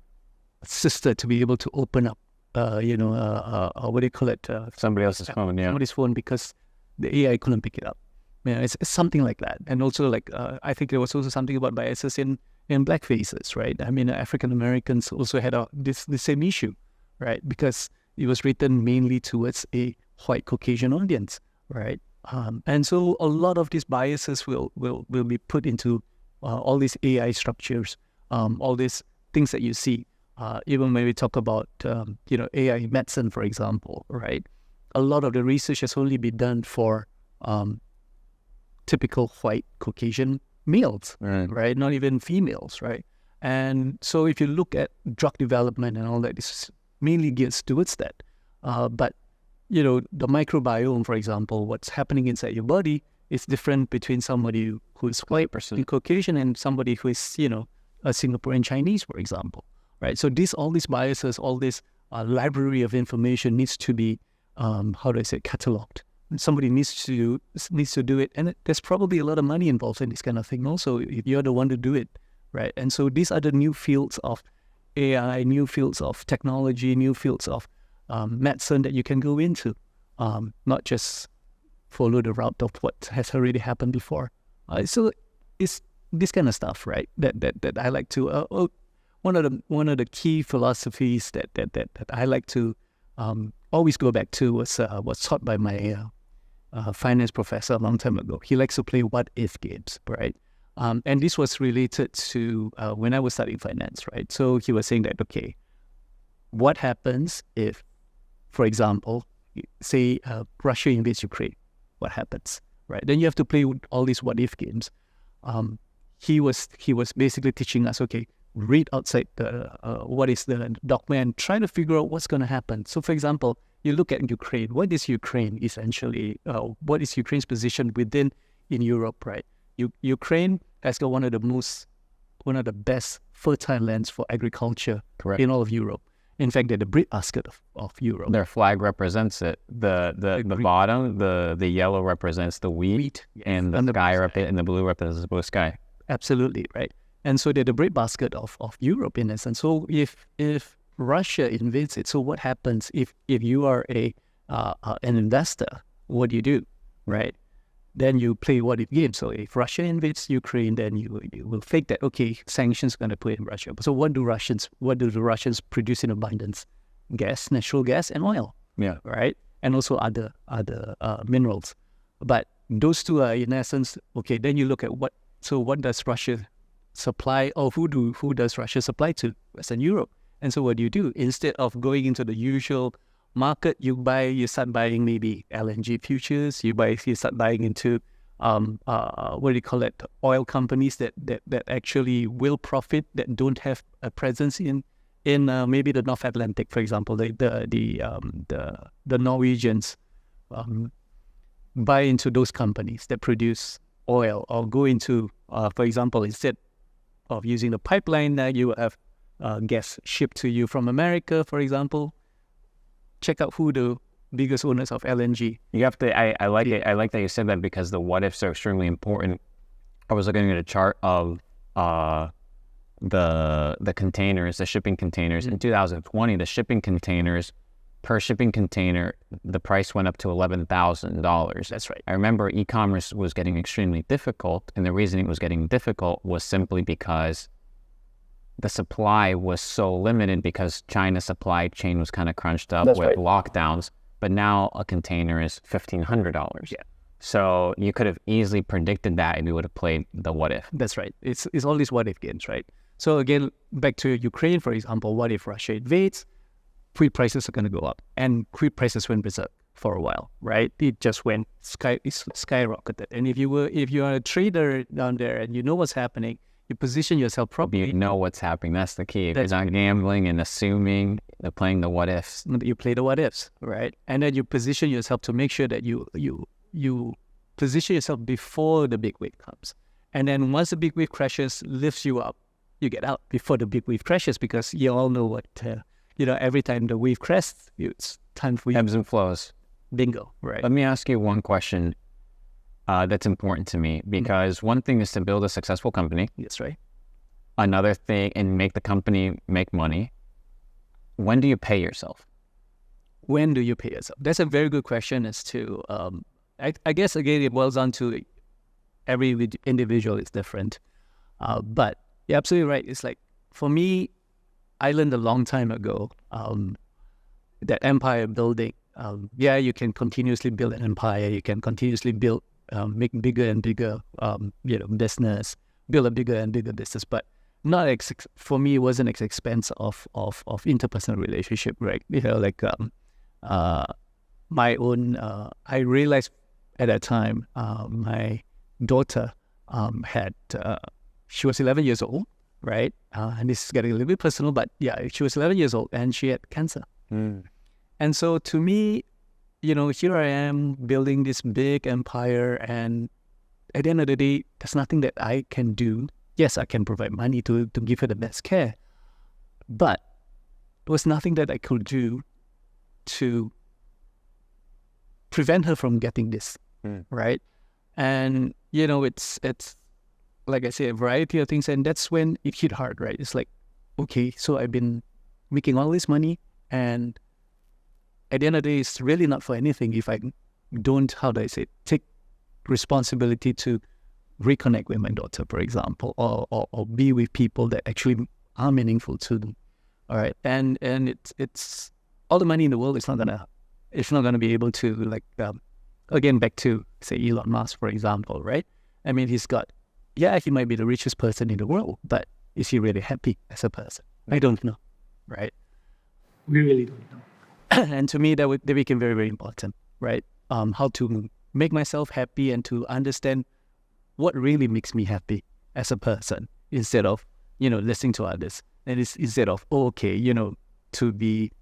sister to be able to open up what do you call it? Somebody else's phone, yeah. Somebody's phone because the AI couldn't pick it up. It's something like that. And also, like, I think there was also something about biases in black faces, right? I mean, African Americans also had the same issue, right? Because it was written mainly towards a white Caucasian audience, right? And so a lot of these biases will be put into all these AI structures, all these things that you see. Even when we talk about, AI medicine, for example, right? A lot of the research has only been done for typical white Caucasian males, right? Not even females, right? And so if you look at drug development and all that, it's mainly geared towards that. But, the microbiome, for example, what's happening inside your body is different between somebody who is white and Caucasian and somebody who is, a Singaporean Chinese, for example. Right, so all these biases, all this library of information needs to be, cataloged. And somebody needs to do it, and there's probably a lot of money involved in this kind of thing. Also, if you're the one to do it, right? And so these are the new fields of AI, new fields of technology, new fields of medicine that you can go into, not just follow the route of what has already happened before. So it's this kind of stuff, right? That I like to. One of the key philosophies that I like to always go back to was taught by my finance professor a long time ago. He likes to play what if games, right? And this was related to when I was studying finance, right? So he was saying that, okay, what happens if, for example, say Russia invades Ukraine? What happens, right? Then you have to play with all these what if games. He was basically teaching us, okay, read outside the what is the document, try to figure out what's going to happen. So, for example, you look at Ukraine. What is Ukraine essentially? What is Ukraine's position in Europe, right? Ukraine has got one of the best fertile lands for agriculture in all of Europe. In fact, they're the breadbasket of Europe. Their flag represents it. The bottom, the yellow represents the wheat and the sky and the blue represents the blue sky. Absolutely, right. And so they're the breadbasket of Europe in essence. So if Russia invades it, so what happens if you are an investor? What do? Right? Then you play what if game. So if Russia invades Ukraine, then you will think that, okay, sanctions are going to put in Russia. So what do the Russians produce in abundance? Gas, natural gas, and oil. Yeah. Right? And also other minerals. But those two are in essence, okay, then you look at what does Russia supply, or who does Russia supply to? Western Europe. And so what do? Instead of going into the usual market, you start buying maybe LNG futures, you start buying into oil companies that actually will profit, that don't have a presence in maybe the North Atlantic, for example. The Norwegians buy into those companies that produce oil, or go into, for example, instead of using the pipeline, you have gas shipped to you from America, for example. Check out who the biggest owners of LNG. You have to. I like it. I like that you said that, because the what ifs are extremely important. I was looking at a chart of the containers, the shipping containers. In 2020, the shipping containers, per shipping container, the price went up to $11,000. That's right. I remember e-commerce was getting extremely difficult, and the reason it was getting difficult was simply because the supply was so limited, because China's supply chain was kind of crunched up with lockdowns. but now a container is $1,500. Yeah. So you could have easily predicted that if you would have played the what if. That's right. It's all these what if games, right? So again, back to Ukraine, for example, what if Russia invades? Wheat prices are going to go up, and wheat prices went berserk for a while, right? It just went skyrocketed. And if you are a trader down there and you know what's happening, you position yourself properly. You know what's happening. That's the key. If you're not gambling and assuming, they're playing the what ifs. You play the what ifs, right? And then you position yourself to make sure that you position yourself before the big wave comes. And then once the big wave crashes, lifts you up, you get out before the big wave crashes, because you all know what, every time the wave crests, it's time for you. Ebbs and flows. Bingo, right? Let me ask you one question that's important to me, because one thing is to build a successful company. That's right. Another thing, and make the company make money. When do you pay yourself? When do you pay yourself? That's a very good question as to, I guess, again, it boils down to every individual is different. But you're absolutely right. It's like, for me, I learned a long time ago that empire building, you can continuously build an empire. You can continuously build, make bigger and bigger, business, build a bigger and bigger business. But for me, it wasn't at the expense of interpersonal relationship, right? My own, I realized at that time, my daughter she was 11 years old, right? And this is getting a little bit personal, but yeah, she was 11 years old and she had cancer. And so to me, here I am building this big empire, and at the end of the day, there's nothing that I can do. Yes, I can provide money to give her the best care, but there was nothing that I could do to prevent her from getting this, right? And, it's like I say, a variety of things, and that's when it hit hard, right? It's like, okay, so I've been making all this money, and at the end of the day, it's really not for anything if I don't, take responsibility to reconnect with my daughter, for example, or be with people that actually are meaningful to them. All right, and it's all the money in the world is not gonna be able to, again, back to say Elon Musk, for example, right? I mean, he might be the richest person in the world, but is he really happy as a person? I don't know, right? We really don't know. And to me, that became very, very important, right? How to make myself happy and to understand what really makes me happy as a person, instead of, listening to others. And instead of, for you to be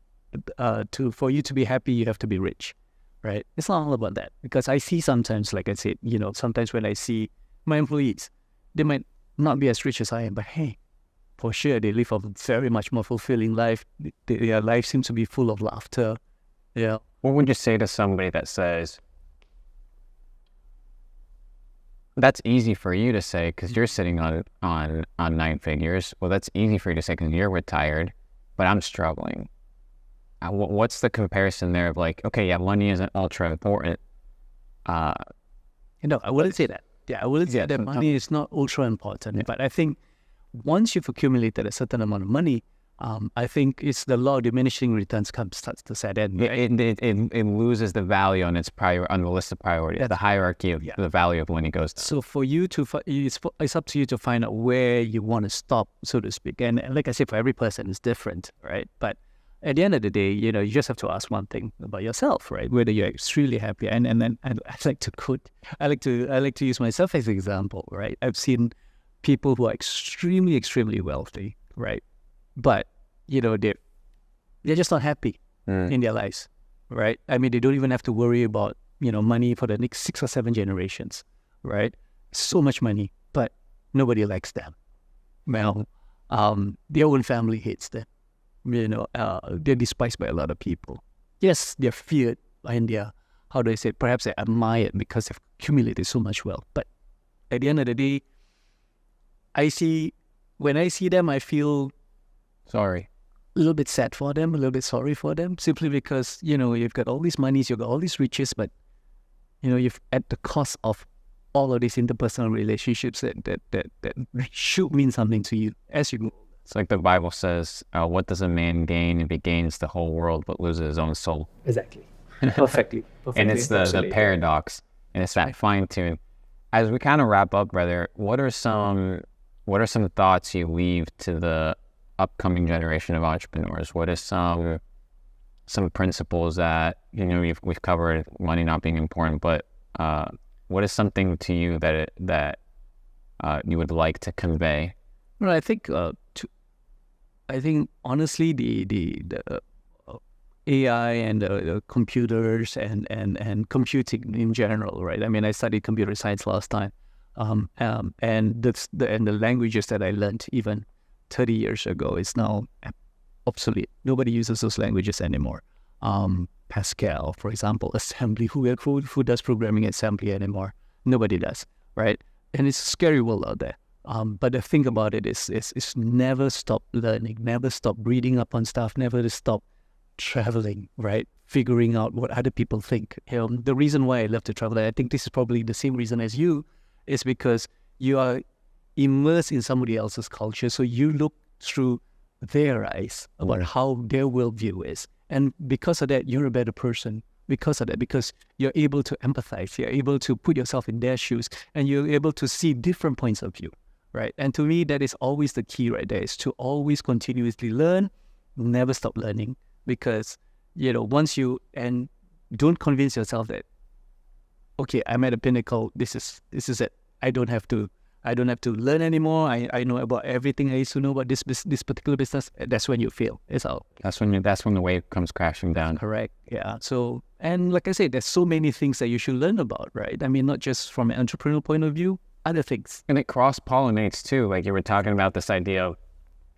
happy, you have to be rich, right? It's not all about that, because I see sometimes, like I said, sometimes when I see my employees, they might not be as rich as I am, but hey, for sure, they live a very much more fulfilling life. Their life seems to be full of laughter. Yeah. What would you say to somebody that says, that's easy for you to say because you're sitting on 9 figures? Well, that's easy for you to say because you're retired, but I'm struggling. What's the comparison there of like, okay, yeah, money isn't ultra important. I wouldn't say that. Yeah, I wouldn't say that money is not ultra important. Yeah. But I think once you've accumulated a certain amount of money, I think it's the law of diminishing returns starts to set in. Right? It loses the value on on the list of priorities. The hierarchy of the value of money goes down. So for you it's up to you to find out where you want to stop, so to speak. And like I said, for every person it's different, right? But at the end of the day, you just have to ask one thing about yourself, right? Whether you're extremely happy. And then I like to quote, I like to use myself as an example, right? I've seen people who are extremely, extremely wealthy, right? But, they're just not happy in their lives, right? I mean, they don't even have to worry about, money for the next 6 or 7 generations, right? So much money, but nobody likes them. Well, their own family hates them. They're despised by a lot of people. Yes, they're feared and perhaps they're admired because they've accumulated so much wealth. But at the end of the day, when I see them, I feel sorry. A little bit sad for them, a little bit sorry for them, simply because, you've got all these monies, you've got all these riches, but, you've at the cost of all of these interpersonal relationships that should mean something to you as you go. It's like the Bible says, what does a man gain if he gains the whole world but loses his own soul? Exactly. Perfectly. And it's the paradox, and it's that fine tune. As we kind of wrap up, brother, what are some thoughts you leave to the upcoming generation of entrepreneurs? What are some principles that, you know, we've covered, money not being important, but what is something to you that you would like to convey? Well, I think honestly, the AI and the computers and computing in general, right? I mean, I studied computer science last time, and the languages that I learned even 30 years ago is now obsolete. Nobody uses those languages anymore. Pascal, for example, assembly. Who does programming assembly anymore? Nobody does, right? And it's a scary world out there. But the thing about it is never stop learning, never stop reading up on stuff, never to stop traveling, right? Figuring out what other people think. The reason why I love to travel, I think this is probably the same reason as you, is because you are immersed in somebody else's culture. So you look through their eyes about how their worldview is. And because of that, you're a better person. Because of that, because you're able to empathize, you're able to put yourself in their shoes, and you're able to see different points of view, right? And to me, that is always the key right there, is to always continuously learn, never stop learning. Because, you know, and don't convince yourself that, okay, I'm at a pinnacle, this is it. I don't have to learn anymore. I know about everything I used to know about this particular business. That's when you fail. It's all. That's when the wave comes crashing down. Correct. Yeah. So, and like I said, there's so many things that you should learn about, right? I mean, not just from an entrepreneurial point of view, other things. And it cross-pollinates too. Like you were talking about this idea of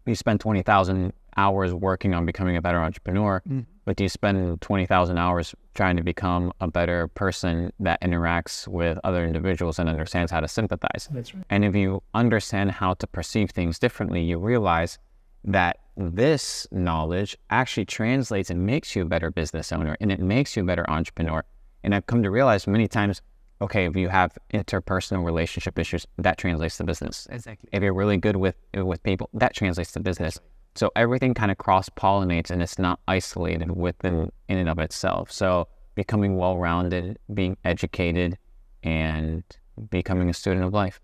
you spend 20,000 hours working on becoming a better entrepreneur, but do you spend 20,000 hours trying to become a better person that interacts with other individuals and understands how to sympathize? That's right. And if you understand how to perceive things differently, you realize that this knowledge actually translates and makes you a better business owner, and it makes you a better entrepreneur. And I've come to realize many times, okay, if you have interpersonal relationship issues, that translates to business. Exactly. If you're really good with people, that translates to business. So everything kind of cross-pollinates, and it's not isolated in and of itself. So becoming well-rounded, being educated, and becoming a student of life.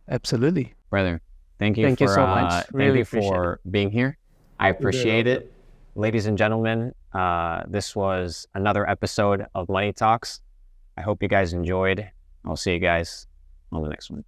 Absolutely. Brother, thank you so much. Really thank you for being here. I appreciate it. Ladies and gentlemen, this was another episode of Money Talks. I hope you guys enjoyed. I'll see you guys on the next one.